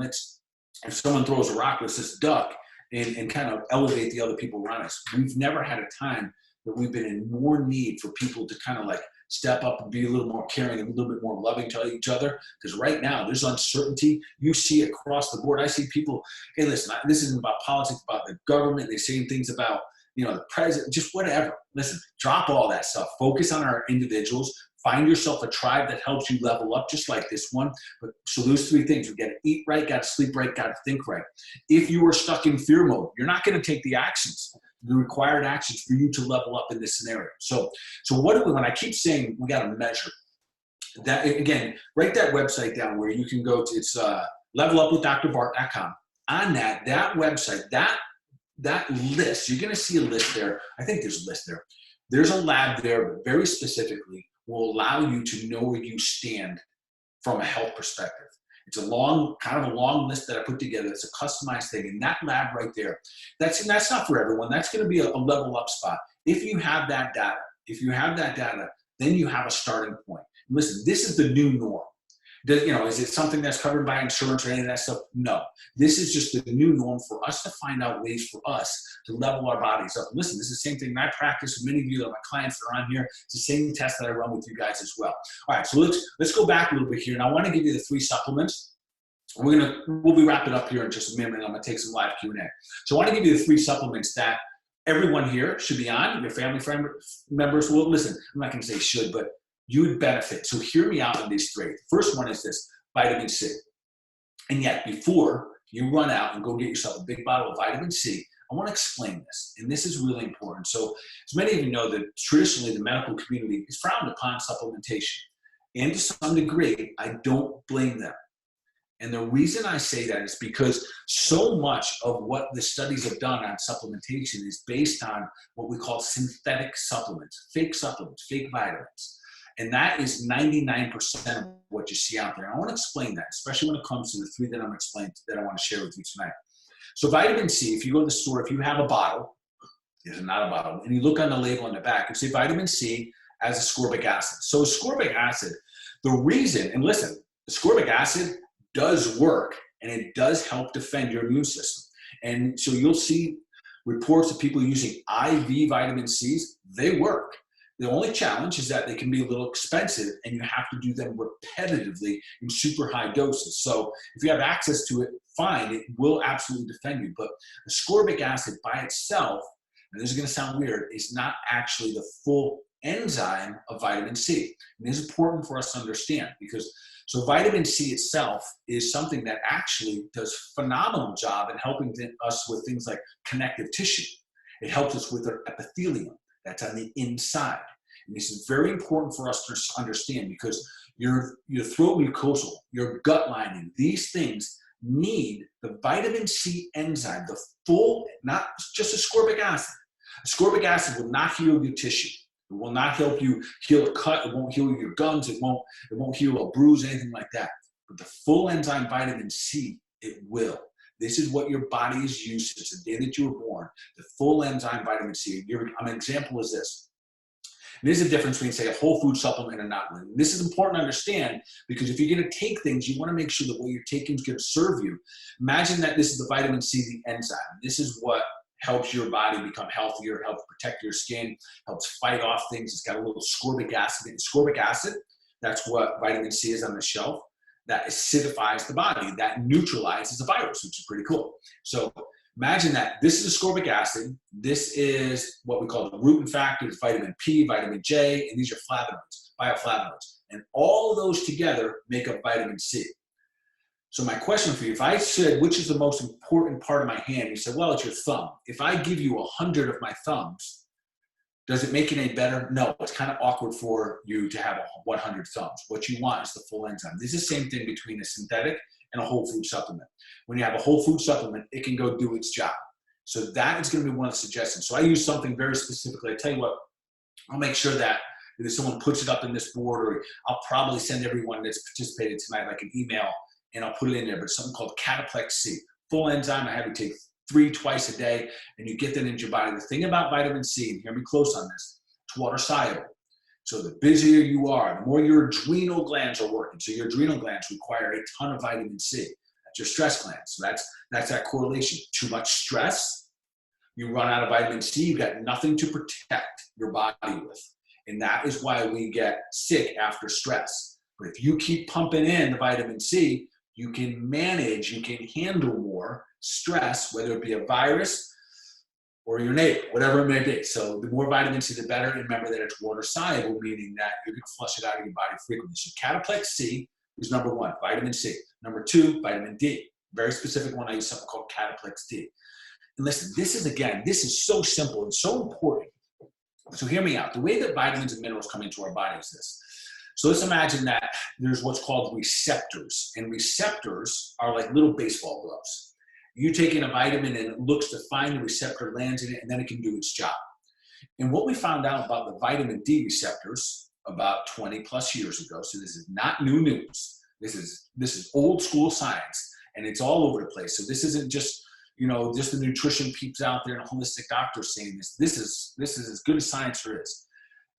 if someone throws a rock, let's just duck and kind of elevate the other people around us. We've never had a time that we've been in more need for people to kind of like step up and be a little more caring and a little bit more loving to each other. Because right now there's uncertainty. You see it across the board. I see people, hey, listen, this isn't about politics, about the government. They're saying things about, the president, just whatever. Listen, drop all that stuff. Focus on our individuals. Find yourself a tribe that helps you level up, just like this one. But so those three things: we got to eat right, got to sleep right, got to think right. If you are stuck in fear mode, you're not going to take the actions, the required actions for you to level up in this scenario. So what do we? When I keep saying we got to measure that, again, write that website down where you can go to. It's levelupwithdrbart.com. On that website, that list, you're going to see a list there. I think there's a list there. There's a lab there, but very specifically will allow you to know where you stand from a health perspective. It's a long list that I put together. It's a customized thing. And that lab right there, that's not for everyone. That's going to be a level up spot. If you have that data, then you have a starting point. Listen, this is the new norm. Is it something that's covered by insurance or any of that stuff? No. This is just the new norm for us to find out ways for us to level our bodies up. Listen, this is the same thing that I practice with many of you, that my clients that are on here. It's the same test that I run with you guys as well. All right, so let's go back a little bit here. And I want to give you the 3 supplements. We'll be wrapping up here in just a minute. I'm going to take some live Q&A. So I want to give you the 3 supplements that everyone here should be on. Your family members. Well, listen, I'm not going to say should, but you would benefit. So hear me out on these 3. The first one is this, vitamin C. And yet, before you run out and go get yourself a big bottle of vitamin C, I want to explain this. And this is really important. So as many of you know, that traditionally the medical community is frowned upon supplementation. And to some degree, I don't blame them. And the reason I say that is because so much of what the studies have done on supplementation is based on what we call synthetic supplements, fake vitamins. And that is 99% of what you see out there. And I want to explain that, especially when it comes to the 3 that I want to share with you tonight. So vitamin C, if you go to the store, if you have a bottle, there's not a bottle, and you look on the label on the back, you say vitamin C as ascorbic acid. So ascorbic acid, the reason, and listen, ascorbic acid does work, and it does help defend your immune system. And so you'll see reports of people using IV vitamin Cs, they work. The only challenge is that they can be a little expensive, and you have to do them repetitively in super high doses. So if you have access to it, fine, it will absolutely defend you. But ascorbic acid by itself, and this is going to sound weird, is not actually the full enzyme of vitamin C. And this is important for us to understand, because so vitamin C itself is something that actually does a phenomenal job in helping us with things like connective tissue. It helps us with our epithelium. That's on the inside. And this is very important for us to understand, because your throat mucosal, your gut lining, these things need the vitamin C enzyme, the full, not just ascorbic acid. Ascorbic acid will not heal your tissue. It will not help you heal a cut. It won't heal your gums. It won't heal a bruise, anything like that. But the full enzyme vitamin C, it will. This is what your body is used to since the day that you were born. The full enzyme vitamin C. An example is this. And there's a difference between, say, a whole food supplement and not one. This is important to understand, because if you're going to take things, you want to make sure that what you're taking is going to serve you. Imagine that this is the vitamin C, the enzyme. This is what helps your body become healthier, helps protect your skin, helps fight off things. It's got a little ascorbic acid. Ascorbic acid, that's what vitamin C is on the shelf. That acidifies the body, that neutralizes a virus, which is pretty cool. So imagine that this is ascorbic acid. This is what we call the gluten factors, vitamin P, vitamin J, and these are flavonoids, bioflavonoids. And all of those together make up vitamin C. So my question for you, if I said, which is the most important part of my hand? You said, well, it's your thumb. If I give you 100 of my thumbs, does it make it any better? No, it's kind of awkward for you to have 100 thumbs. What you want is the full enzyme. This is the same thing between a synthetic and a whole food supplement. When you have a whole food supplement, it can go do its job. So that is going to be one of the suggestions. So I use something very specifically. I tell you what, I'll make sure that if someone puts it up in this board, or I'll probably send everyone that's participated tonight like an email, and I'll put it in there. But it's something called Cataplex C. Full enzyme. I have you take 3 twice a day, and you get that into your body. The thing about vitamin C, and hear me close on this, it's water soluble. So the busier you are, the more your adrenal glands are working. So your adrenal glands require a ton of vitamin C. It's your stress glands. So that's that correlation. Too much stress, you run out of vitamin C, you've got nothing to protect your body with. And that is why we get sick after stress. But if you keep pumping in the vitamin C, you can manage, you can handle more stress, whether it be a virus or your neighbor, whatever it may be. So the more vitamin C, the better. And remember that it's water soluble, meaning that you're going to flush it out of your body frequently. So cataplex C is number one, vitamin C. Number two, vitamin D. Very specific one. I use something called cataplex D. And listen, this is so simple and so important. So hear me out. The way that vitamins and minerals come into our body is this. So let's imagine that there's what's called receptors. And receptors are like little baseball gloves. You take in a vitamin and it looks to find the receptor, lands in it, and then it can do its job. And what we found out about the vitamin D receptors about 20 plus years ago, so this is not new news. This is old school science, and it's all over the place. So this isn't just, just the nutrition peeps out there and holistic doctors saying this. This is as good as science there is.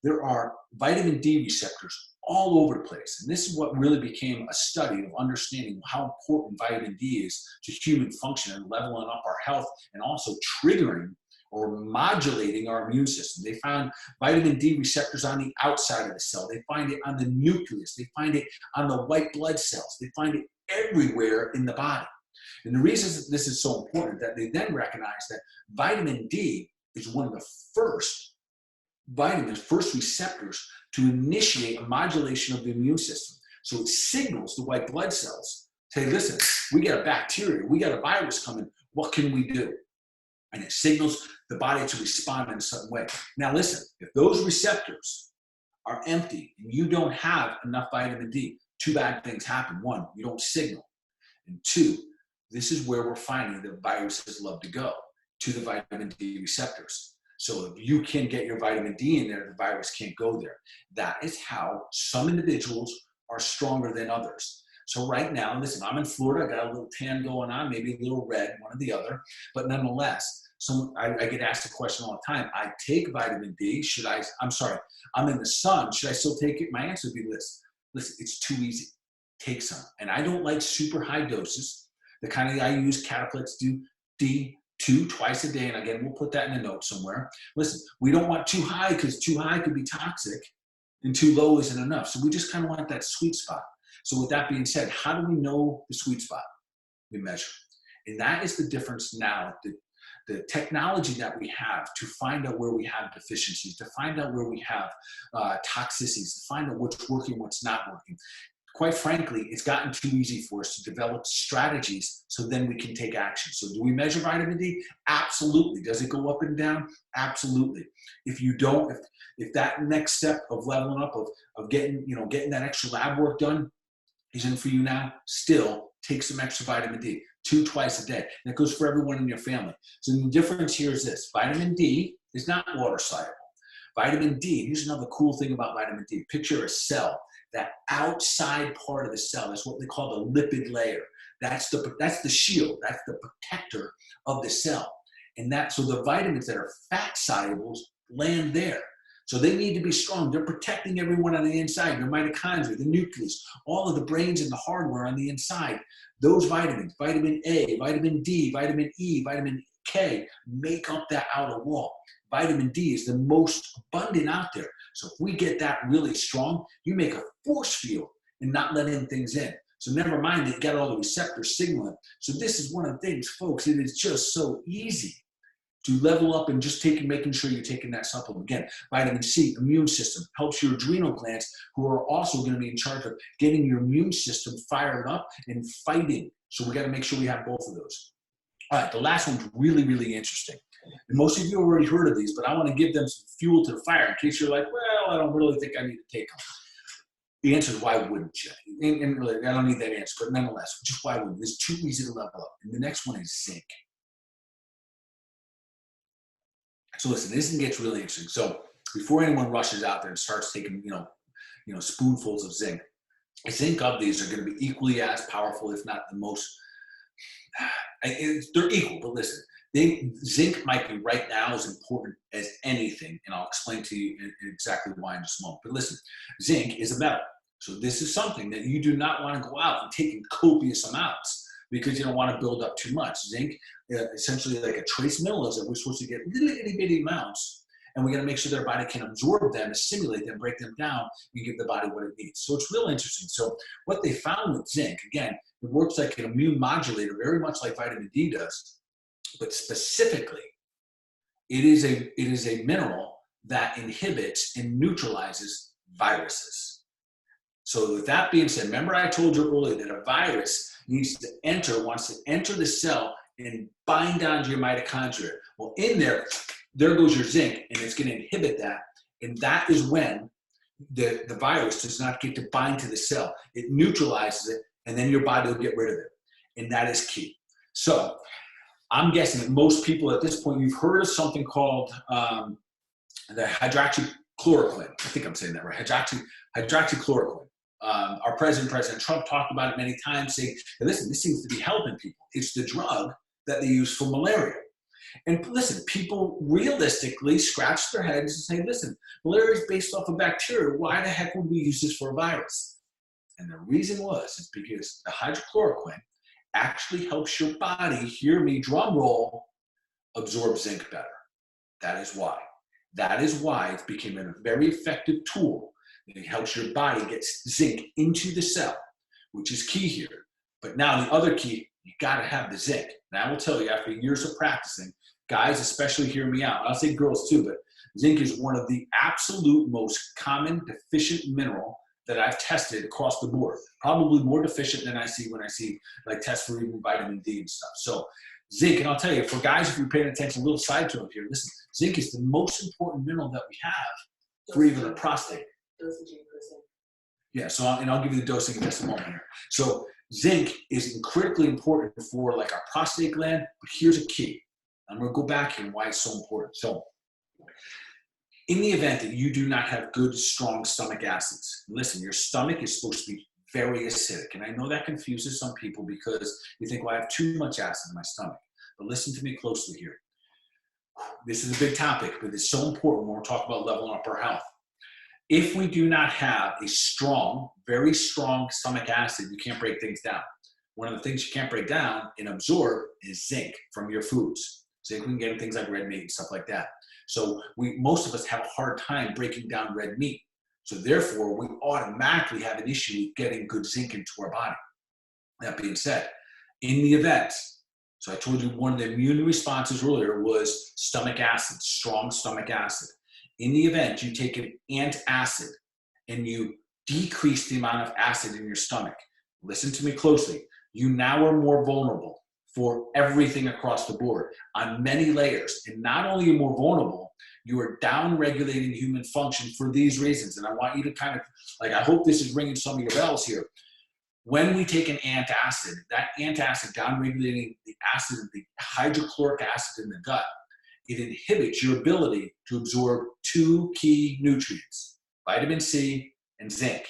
There are vitamin D receptors all over the place. And this is what really became a study of understanding how important vitamin D is to human function and leveling up our health and also triggering or modulating our immune system. They found vitamin D receptors on the outside of the cell. They find it on the nucleus. They find it on the white blood cells. They find it everywhere in the body. And the reason that this is so important that they then recognize that vitamin D is one of the first receptors to initiate a modulation of the immune system. So it signals the white blood cells, say, listen, we got a bacteria, we got a virus coming, what can we do? And it signals the body to respond in a certain way. Now listen, if those receptors are empty and you don't have enough vitamin D, two bad things happen. One, you don't signal. And two, this is where we're finding that viruses love to go, to the vitamin D receptors. So if you can get your vitamin D in there, the virus can't go there. That is how some individuals are stronger than others. So right now, listen, I'm in Florida, I got a little tan going on, maybe a little red, one or the other, but nonetheless, I get asked a question all the time. I take vitamin D, I'm in the sun, should I still take it? My answer would be this. Listen, it's too easy. Take some. And I don't like super high doses. The kind of I use cataplex D 2 twice a day, and again, we'll put that in a note somewhere. Listen, we don't want too high because too high could be toxic and too low isn't enough. So we just kind of want that sweet spot. So with that being said, how do we know the sweet spot? We measure. And that is the difference now, the technology that we have to find out where we have deficiencies, to find out where we have toxicities, to find out what's working, what's not working. Quite frankly, it's gotten too easy for us to develop strategies so then we can take action. So do we measure vitamin D? Absolutely. Does it go up and down? Absolutely. If you don't, if that next step of leveling up, of getting that extra lab work done isn't for you now, still take some extra vitamin D, twice a day. And that goes for everyone in your family. So the difference here is this: vitamin D is not water soluble. Vitamin D, here's another cool thing about vitamin D. Picture a cell. That outside part of the cell is what they call the lipid layer. That's the shield. That's the protector of the cell. And so the vitamins that are fat solubles land there. So they need to be strong. They're protecting everyone on the inside. Your mitochondria, the nucleus, all of the brains and the hardware on the inside. Those vitamins, vitamin A, vitamin D, vitamin E, vitamin K, make up that outer wall. Vitamin D is the most abundant out there. So if we get that really strong, you make a force field in not letting things in. So never mind that you got all the receptors signaling. So this is one of the things, folks, it is just so easy to level up and just making sure you're taking that supplement. Again, vitamin C, immune system, helps your adrenal glands, who are also going to be in charge of getting your immune system fired up and fighting. So we got to make sure we have both of those. All right, the last one's really, really interesting. And most of you already heard of these, but I want to give them some fuel to the fire in case you're like, well, I don't really think I need to take them. The answer is why wouldn't you? And really, I don't need that answer, but nonetheless, just why wouldn't you? It's too easy to level up. And the next one is zinc. So listen, this one gets really interesting. So before anyone rushes out there and starts taking, spoonfuls of zinc of these are going to be equally as powerful, if not the most. They're equal, but listen. Zinc might be right now as important as anything, and I'll explain to you exactly why in just a moment. But listen, zinc is a metal. So this is something that you do not want to go out and take in copious amounts. because you don't want to build up too much. Zinc, essentially like a trace mineral, is that we're supposed to get little itty bitty amounts, and we got to make sure their body can absorb them, assimilate them, break them down, and give the body what it needs. So it's real interesting. So what they found with zinc, again, it works like an immune modulator, very much like vitamin D does, but specifically, it is a mineral that inhibits and neutralizes viruses. So with that being said, remember I told you earlier that a virus wants to enter the cell and bind down to your mitochondria. Well, in there goes your zinc, and it's going to inhibit that. And that is when the virus does not get to bind to the cell. It neutralizes it, and then your body will get rid of it. And that is key. So I'm guessing that most people at this point, you've heard of something called the hydroxychloroquine. I think I'm saying that right. Hydroxychloroquine. Our President Trump, talked about it many times, saying, hey, listen, this seems to be helping people. It's the drug that they use for malaria. And listen, people realistically scratch their heads and say, listen, malaria is based off of bacteria. Why the heck would we use this for a virus? And the reason is because the hydrochloroquine actually helps your body, hear me, drum roll, absorb zinc better. That is why. That is why it became a very effective tool. It helps your body get zinc into the cell, which is key here. But now the other key, you got to have the zinc. And I will tell you, after years of practicing, guys especially hear me out. I'll say girls too, but zinc is one of the absolute most common deficient mineral that I've tested across the board. Probably more deficient than I see when I see like tests for even vitamin D and stuff. So zinc, and I'll tell you, for guys, if you're paying attention, a little side to it here, listen, zinc is the most important mineral that we have for even the prostate. Dosaging for zinc. Yeah, so I'll give you the dosing in just a moment here. So zinc is critically important for like our prostate gland, but here's a key. I'm going to go back here and why it's so important. So in the event that you do not have good, strong stomach acids, listen, your stomach is supposed to be very acidic. And I know that confuses some people because you think, well, I have too much acid in my stomach. But listen to me closely here. This is a big topic, but it's so important when we're talking about leveling up our health. If we do not have a strong, very strong stomach acid, you can't break things down. One of the things you can't break down and absorb is zinc from your foods. Zinc we can get in things like red meat and stuff like that. So most of us have a hard time breaking down red meat. So therefore, we automatically have an issue with getting good zinc into our body. That being said, in the event, so I told you one of the immune responses earlier was stomach acid, strong stomach acid. In the event you take an antacid and you decrease the amount of acid in your stomach, listen to me closely, you now are more vulnerable for everything across the board on many layers. And not only are you more vulnerable, you are down-regulating human function for these reasons. And I want you to kind of, like, I hope this is ringing some of your bells here. When we take an antacid, that antacid down-regulating the acid, the hydrochloric acid in the gut, it inhibits your ability to absorb two key nutrients, vitamin C and zinc.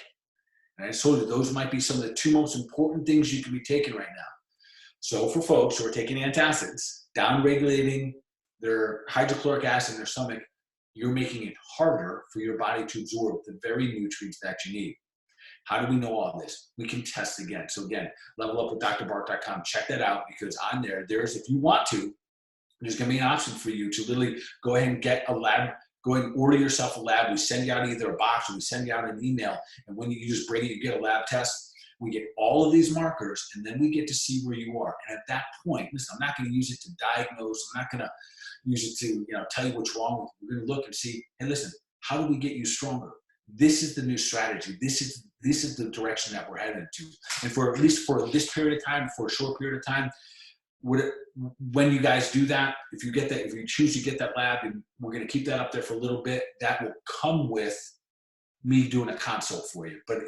And I told you those might be some of the two most important things you can be taking right now. So for folks who are taking antacids, down-regulating their hydrochloric acid in their stomach, you're making it harder for your body to absorb the very nutrients that you need. How do we know all this? We can test again. So again, levelupwithdrbart.com. Check that out because on there's, if you want to, there's going to be an option for you to literally go ahead and get a lab, go ahead and order yourself a lab. We send you out either a box or we send you out an email. And when you just bring it, you get a lab test. We get all of these markers and then we get to see where you are. And at that point, listen, I'm not going to use it to diagnose. I'm not going to use it to tell you what's wrong with you. We're going to look and see, hey, listen, how do we get you stronger? This is the new strategy. This is the direction that we're headed to. And for at least for this period of time, for a short period of time, when you guys do that, if you get that, if you choose to get that lab, and we're going to keep that up there for a little bit, that will come with me doing a consult for you. But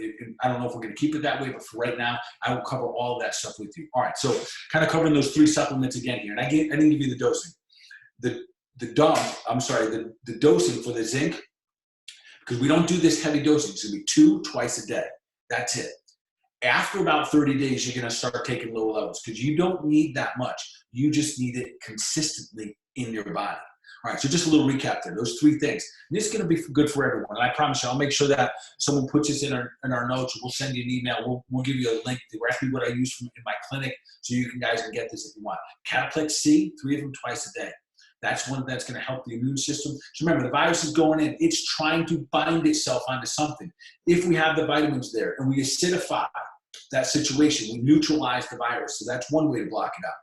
I don't know if we're going to keep it that way, but for right now, I will cover all of that stuff with you. All right, so kind of covering those three supplements again here. And I didn't give you the dosing. The dosing for the zinc, because we don't do this heavy dosing. It's going to be 2 twice a day. That's it. After about 30 days, you're going to start taking lower levels because you don't need that much. You just need it consistently in your body. All right, so just a little recap there. Those three things. And this is going to be good for everyone. And I promise you, I'll make sure that someone puts this in our notes. We'll send you an email. We'll give you a link directly what I use in my clinic, so you guys can get this if you want. Cataplex C, 3 of them twice a day. That's one that's going to help the immune system. So remember, the virus is going in. It's trying to bind itself onto something. If we have the vitamins there and we acidify that situation, we neutralize the virus. So that's one way to block it out.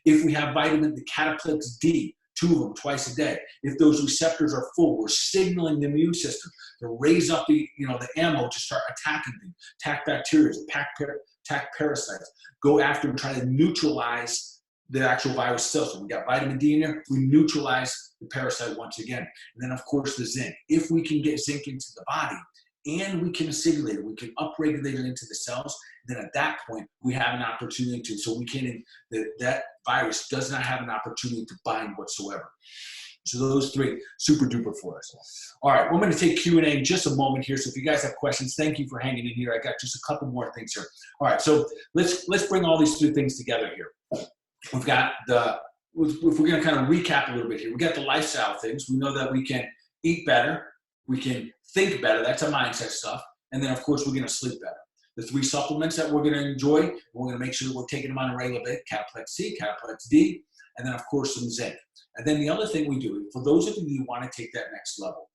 If we have the Cataplex D, 2 of them twice a day. If those receptors are full, we're signaling the immune system to raise up the ammo to start attacking things, attack bacteria, attack parasites, go after and try to neutralize the actual virus cells. So we got vitamin D in there, we neutralize the parasite once again. And then of course the zinc. If we can get zinc into the body and we can assimilate it, we can upregulate it into the cells, then at that point we have an opportunity to, so we can, that virus does not have an opportunity to bind whatsoever. So those three, super duper for us. All right, we're going to take Q&A in just a moment here. So if you guys have questions, thank you for hanging in here. I got just a couple more things here. All right, so let's bring all these three things together here. We've got if we're going to kind of recap a little bit here, we got the lifestyle things. We know that we can eat better, we can think better. That's a mindset stuff. And then of course we're going to sleep better. The 3 supplements that we're going to enjoy, we're going to make sure that we're taking them on a regular basis: Cataplex C, Cataplex D, and then of course some zinc. And then the other thing we do, for those of you who want to take that next level,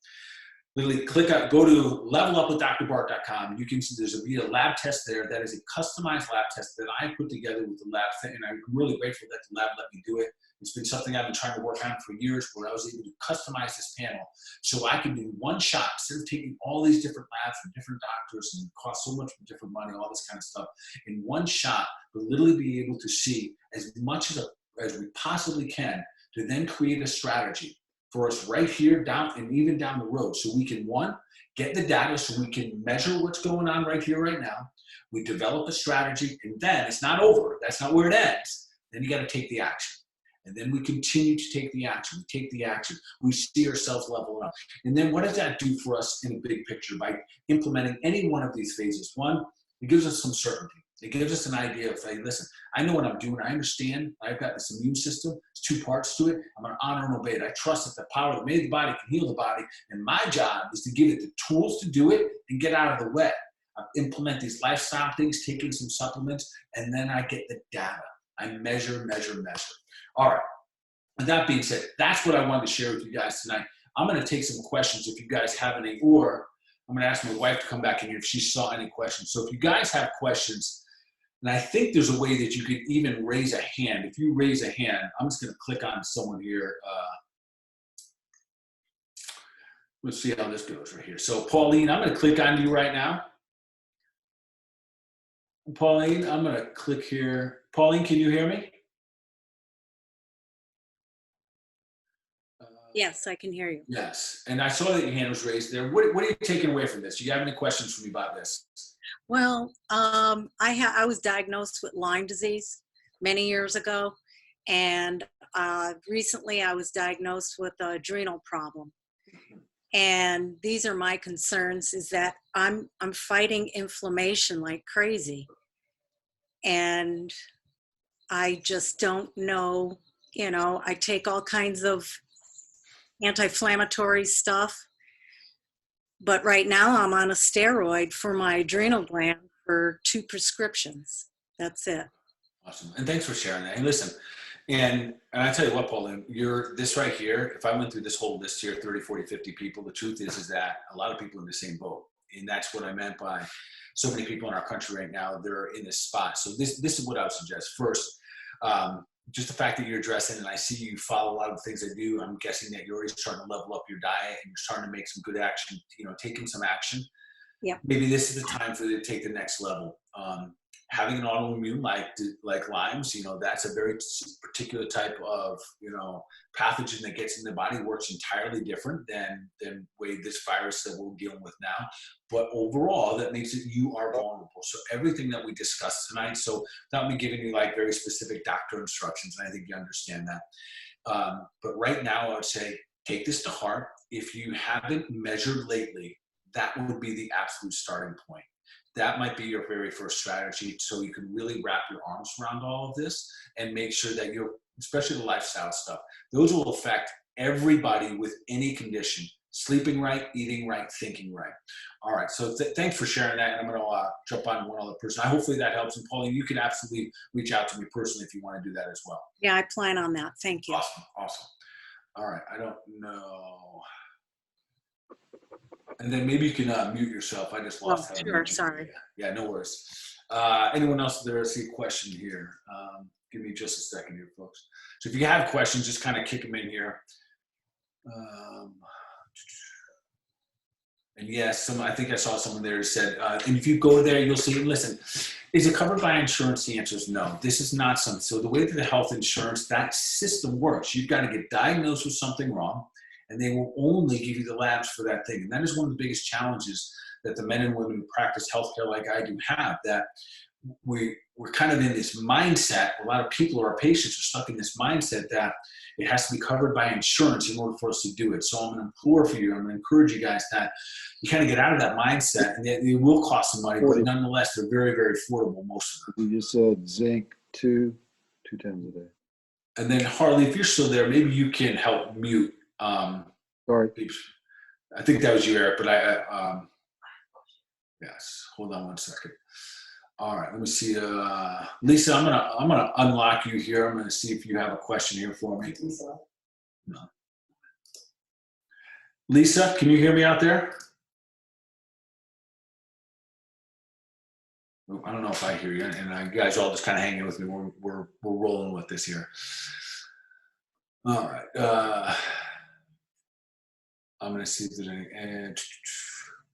literally go to levelupwithdrbart.com. You can see there's a lab test there that is a customized lab test that I put together with the lab thing, and I'm really grateful that the lab let me do it. It's been something I've been trying to work on for years, where I was able to customize this panel so I can do one shot instead of taking all these different labs from different doctors and it costs so much different money, all this kind of stuff. In one shot, we'll literally be able to see as much as we possibly can to then create a strategy for us right here, down, and even down the road. So we can, one, get the data so we can measure what's going on right here, right now. We develop a strategy, and then it's not over. That's not where it ends. Then you got to take the action. And then we continue to take the action. We take the action. We see ourselves leveling up. And then what does that do for us in a big picture by implementing any one of these phases? One, it gives us some certainty. It gives us an idea of, hey, listen, I know what I'm doing. I understand. I've got this immune system. There's 2 parts to it. I'm going to honor and obey it. I trust that the power that made the body can heal the body. And my job is to give it the tools to do it and get out of the way. I implement these lifestyle things, taking some supplements, and then I get the data. I measure, measure, measure. All right. With that being said, that's what I wanted to share with you guys tonight. I'm going to take some questions if you guys have any, or I'm going to ask my wife to come back in here if she saw any questions. So if you guys have questions, and I think there's a way that you could even raise a hand. If you raise a hand, I'm just going to click on someone here. Let's see how this goes right here. So Pauline, I'm going to click on you right now. Pauline, I'm going to click here. Pauline, can you hear me? Yes, I can hear you. Yes, and I saw that your hand was raised there. What are you taking away from this? Do you have any questions for me about this? Well, I was diagnosed with Lyme disease many years ago, and recently I was diagnosed with an adrenal problem. And these are my concerns: is that I'm fighting inflammation like crazy, and I just don't know. I take all kinds of anti-inflammatory stuff, but right now I'm on a steroid for my adrenal gland for 2 prescriptions. That's it. Awesome. And thanks for sharing that. And listen, and I tell you what, Pauline, this right here, if I went through this whole list here, 30, 40, 50 people, the truth is that a lot of people are in the same boat. And that's what I meant by so many people in our country right now, they're in this spot. So this is what I would suggest. First, just the fact that you're addressing, and I see you follow a lot of the things I do, I'm guessing that you're already starting to level up your diet and you're starting to make some good action, taking some action. Yeah. Maybe this is the time for you to take the next level. Having an autoimmune like Lyme's, that's a very particular type of, pathogen that gets in the body, works entirely different than way this virus that we're dealing with now. But overall, that means that you are vulnerable. So everything that we discussed tonight, so without me giving you very specific doctor instructions, and I think you understand that. But right now, I would say take this to heart. If you haven't measured lately, that would be the absolute starting point. That might be your very first strategy, so you can really wrap your arms around all of this and make sure that especially the lifestyle stuff, those will affect everybody with any condition. Sleeping right, eating right, thinking right. All right, so thanks for sharing that. And I'm going to jump on one other person. Hopefully that helps. And Pauline, you can absolutely reach out to me personally if you want to do that as well. Yeah, I plan on that. Thank you. Awesome, awesome. All right, I don't know. And then maybe you can mute yourself. I just lost that. Sure, sorry. Yeah, no worries. Anyone else there? I see a question here. Give me just a second here, folks. So if you have questions, just kind of kick them in here. And yes, I think I saw someone there who said, and if you go there, you'll see, listen, is it covered by insurance? The answer is no. This is not something. So the way that the health insurance, that system works, you've got to get diagnosed with something wrong, and they will only give you the labs for that thing. And that is one of the biggest challenges that the men and women who practice healthcare like I do have, that we're kind of in this mindset. A lot of people, our patients, are stuck in this mindset that it has to be covered by insurance in order for us to do it. So I'm going to implore for you, I'm going to encourage you guys that you kind of get out of that mindset, and it will cost some money, but nonetheless, they're very, very affordable, most of them. You just said zinc two times a day. And then Harley, if you're still there, maybe you can help mute. Sorry. I think that was you, Eric, but yes, hold on one second. All right, let me see. Lisa, I'm gonna unlock you here. I'm gonna see if you have a question here for me. No. Lisa, can you hear me out there? I don't know if I hear you, and you guys are all just kind of hanging with me. We're rolling with this here. All right. I'm gonna see if there's any.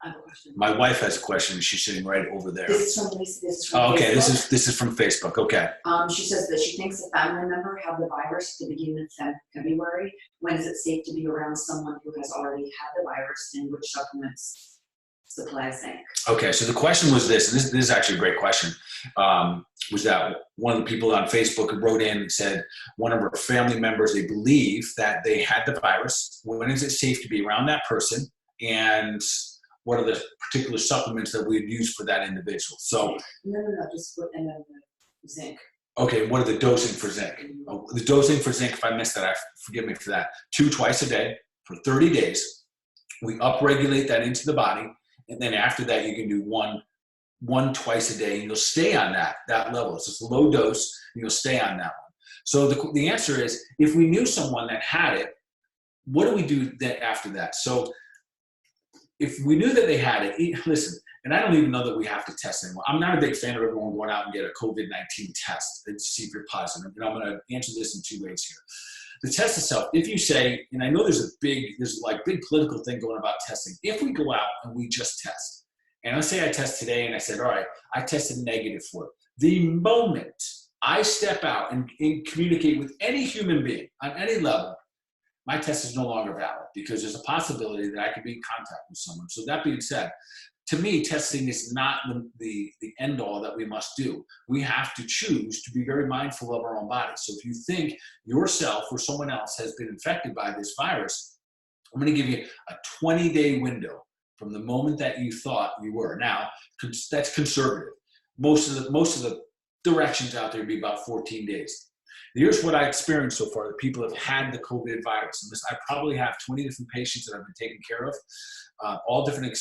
I have a question. My wife has a question. She's sitting right over there. This is from Lisa. This is from okay, Facebook. this is from Facebook. Okay. She says that she thinks a family member had the virus at the beginning of February. When is it safe to be around someone who has already had the virus, and which supplements supply zinc? Okay, so the question was this, and this is actually a great question, was that one of the people on Facebook wrote in and said one of her family members, they believe that they had the virus. When is it safe to be around that person? And what are the particular supplements that we would use for that individual? So No, just put in the zinc. Okay, what are the dosing for zinc? Oh, the dosing for zinc, if I missed that, forgive me for that. 2 twice a day for 30 days. We upregulate that into the body, and then after that, you can do one twice a day, and you'll stay on that level. So it's a low dose, and you'll stay on that one. So the answer is, if we knew someone that had it, what do we do after that? So if we knew that they had it, listen, and I don't even know that we have to test anymore. I'm not a big fan of everyone going out and get a COVID-19 test to see if you're positive. And I'm going to answer this in 2 ways here. The test itself, if you say, and I know there's big political thing going about testing. If we go out and we just test, and let's say I test today and I said, all right, I tested negative for it. The moment I step out and communicate with any human being on any level, my test is no longer valid because there's a possibility that I could be in contact with someone. So that being said, to me, testing is not the end all that we must do. We have to choose to be very mindful of our own body. So if you think yourself or someone else has been infected by this virus, I'm going to give you a 20-day window from the moment that you thought you were. Now, that's conservative. Most of the directions out there would be about 14 days. Here's what I experienced so far. The people have had the COVID virus. And I probably have 20 different patients that I've been taking care of, all different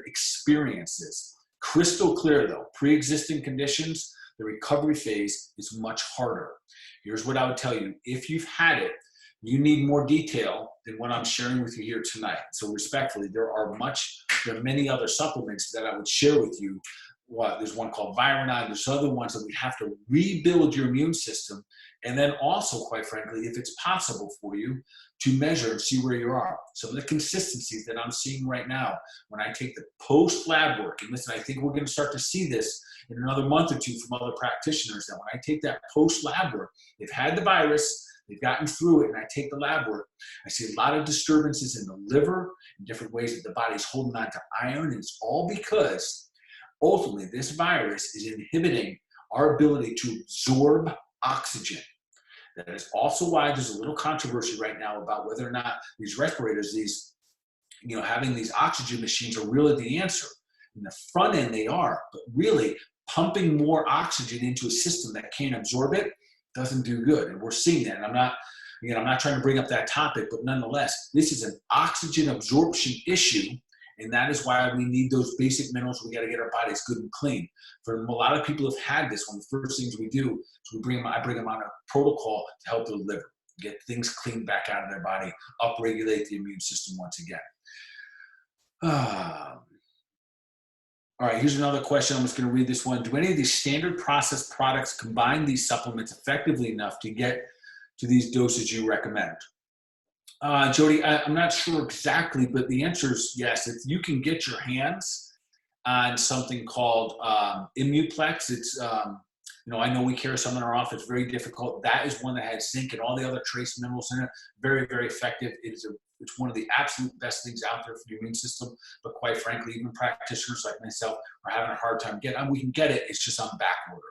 experiences. Crystal clear, though. Pre-existing conditions, the recovery phase is much harder. Here's what I would tell you. If you've had it, you need more detail than what I'm sharing with you here tonight. So respectfully, there are many other supplements that I would share with you. There's one called Vironide. There's other ones that we have to rebuild your immune system. And then also, quite frankly, if it's possible for you to measure and see where you are. Some of the consistencies that I'm seeing right now when I take the post-lab work, and listen, I think we're going to start to see this in another month or two from other practitioners, that when I take that post-lab work, they've had the virus, they've gotten through it, and I take the lab work, I see a lot of disturbances in the liver, in different ways that the body's holding on to iron, and it's all because ultimately this virus is inhibiting our ability to absorb oxygen. That is also why there's a little controversy right now about whether or not these respirators, having these oxygen machines are really the answer. In the front end they are, but really pumping more oxygen into a system that can't absorb it doesn't do good. And we're seeing that. And I'm not, Again, I'm not trying to bring up that topic, but nonetheless, this is an oxygen absorption issue, and that is why we need those basic minerals. We got to get our bodies good and clean. For a lot of people who've had this, one of the first things we do is I bring them on a protocol to help their liver, get things cleaned back out of their body, upregulate the immune system once again. All right, here's another question. I'm just going to read this one. Do any of these standard processed products combine these supplements effectively enough to get to these doses you recommend? Jody, I'm not sure exactly, but the answer is yes. If you can get your hands on something called Immuplex, it's, I know we carry some in our office, very difficult. That is one that has zinc and all the other trace minerals in it. Very, very effective. It's one of the absolute best things out there for the immune system. But quite frankly, even practitioners like myself are having a hard time getting it. We can get it. It's just on back order.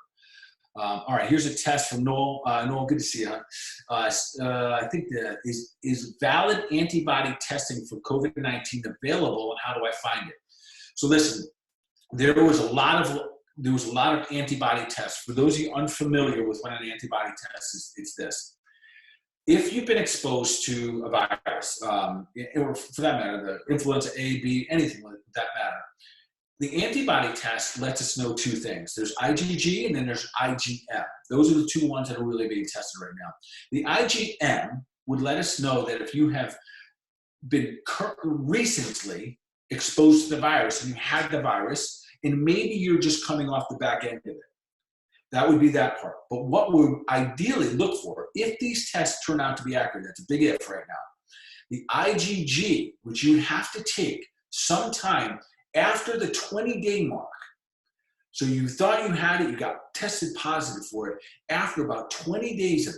All right, here's a test from Noel. Noel, good to see you. I think is valid antibody testing for COVID-19 available, and how do I find it? So listen, there was a lot of antibody tests. For those of you unfamiliar with what an antibody test is, it's this. If you've been exposed to a virus, or for that matter, the influenza A, B, anything like that matter, the antibody test lets us know two things. There's IgG and then there's IgM. Those are the two ones that are really being tested right now. The IgM would let us know that if you have been recently exposed to the virus and you had the virus, and maybe you're just coming off the back end of it. That would be that part. But what we ideally look for, if these tests turn out to be accurate, that's a big if right now, the IgG, which you have to take sometime after the 20-day mark. So you thought you had it, you got tested positive for it. After about 20 days of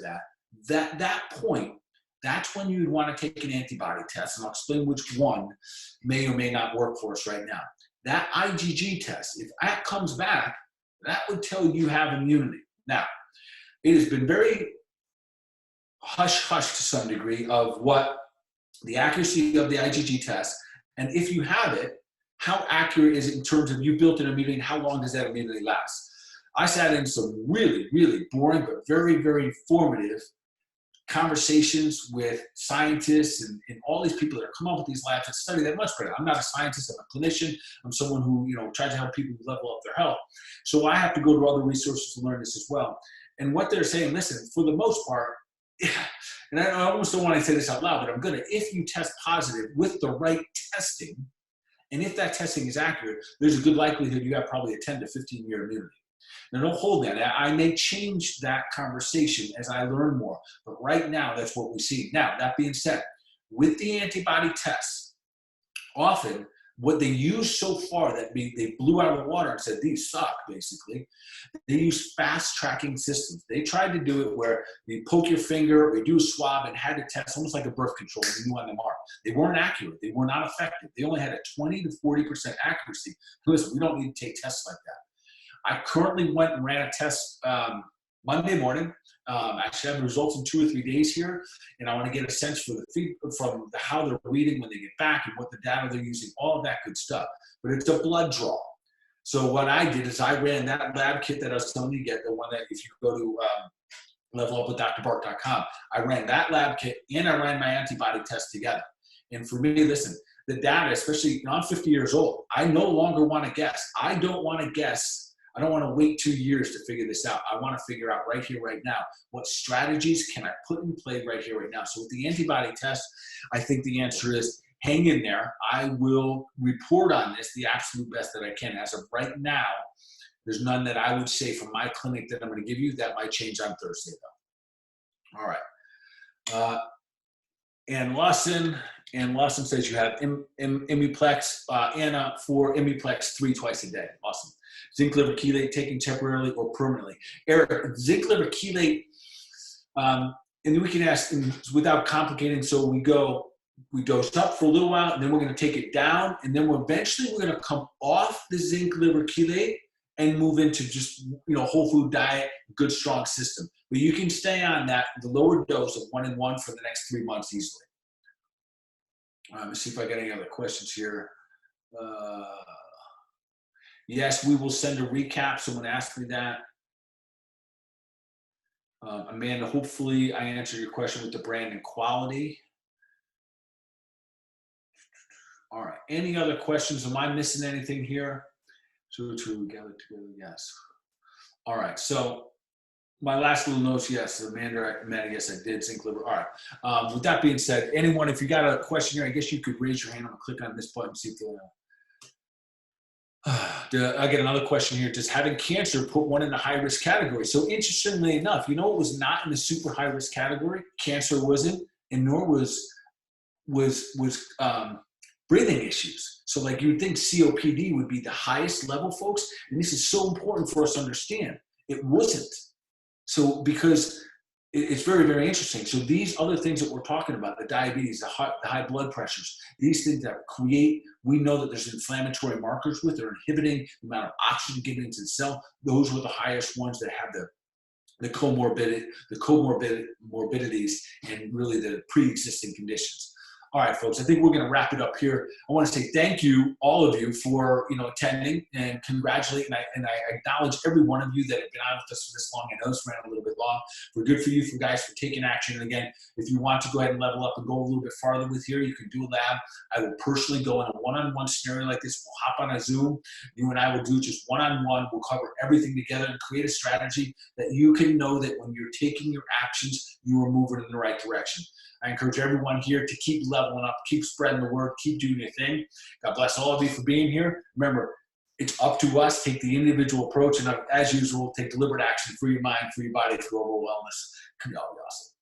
that point, that's when you'd want to take an antibody test. And I'll explain which one may or may not work for us right now. That IgG test, if that comes back, that would tell you have immunity. Now, it has been very hush-hush to some degree of what the accuracy of the IgG test, and if you have it, how accurate is it in terms of you built an immunity and how long does that immunity last? I sat in some really, really boring but very, very informative conversations with scientists and all these people that are come up with these labs that study that much better. I'm not a scientist, I'm a clinician. I'm someone who, tries to help people level up their health. So I have to go to other resources to learn this as well. And what they're saying, listen, for the most part, and I almost don't want to say this out loud, but I'm gonna, if you test positive with the right testing, and if that testing is accurate, there's a good likelihood you have probably a 10 to 15 year immunity. Now, don't hold that. I may change that conversation as I learn more, but right now, that's what we see. Now, that being said, with the antibody tests, often what they use so far that they blew out of the water and said, these suck, basically, they use fast tracking systems. They tried to do it where you poke your finger or you do a swab and had to test almost like a birth control when you knew on them are. They weren't accurate. They were not effective. They only had a 20 to 40% accuracy. Listen, we don't need to take tests like that. I currently went and ran a test Monday morning. Actually, I have the results in 2 or 3 days here, and I want to get a sense for how they're reading when they get back and what the data they're using, all of that good stuff. But it's a blood draw. So what I did is I ran that lab kit that I was telling you to get, the one that if you go to levelupwithdrbart.com, I ran that lab kit and I ran my antibody test together. And for me, listen, the data, especially, I'm 50 years old. I no longer want to guess. I don't want to guess. I don't want to wait 2 years to figure this out. I want to figure out right here, right now, what strategies can I put in play right here, right now. So with the antibody test, I think the answer is hang in there. I will report on this the absolute best that I can. As of right now, there's none that I would say from my clinic that I'm going to give you. That might change on Thursday, though. All right. And Lawson says you have Immuplex, Anna, for Immuplex 3 twice a day. Awesome. Zinc liver chelate taken temporarily or permanently. Eric, zinc liver chelate, and then we can ask without complicating. So we dose up for a little while, and then we're going to take it down, and then we're going to come off the zinc liver chelate and move into just whole food diet, good strong system. But you can stay on the lower dose of 1 and 1 for the next 3 months easily. Let me see if I got any other questions here. Yes, we will send a recap. Someone asked me that. Amanda, hopefully I answered your question with the brand and quality. All right. Any other questions? Am I missing anything here? So true. Gather together. Yes. All right. So my last little notes. Yes, Amanda. Yes, I did. Zinc liver. All right. With that being said, anyone, if you got a question here, I guess you could raise your hand. I'm gonna click on this button. See if I get another question here. Does having cancer put one in the high risk category? So interestingly enough, you know what was not in the super high risk category? Cancer wasn't, and nor was breathing issues. So like you would think COPD would be the highest level, folks, and this is so important for us to understand. It wasn't. So because it's very, very interesting. So these other things that we're talking about, the diabetes, the high blood pressures, these things that create, we know that there's inflammatory markers with, they're inhibiting the amount of oxygen getting into the cell. Those were the highest ones that have the comorbidities and really the pre-existing conditions. All right, folks, I think we're going to wrap it up here. I want to say thank you, all of you, for attending and congratulate. And I acknowledge every one of you that have been on with us for this long. I know this ran a little bit long. We're good for you, for guys, for taking action. And again, if you want to go ahead and level up and go a little bit farther with here, you can do a lab. I will personally go in a one-on-one scenario like this. We'll hop on a Zoom. You and I will do just one-on-one. We'll cover everything together and create a strategy that you can know that when you're taking your actions, you are moving in the right direction. I encourage everyone here to keep leveling up, keep spreading the word, keep doing your thing. God bless all of you for being here. Remember, it's up to us. Take the individual approach, and as usual, take deliberate action for your mind, for your body, for overall wellness. Come on, be awesome.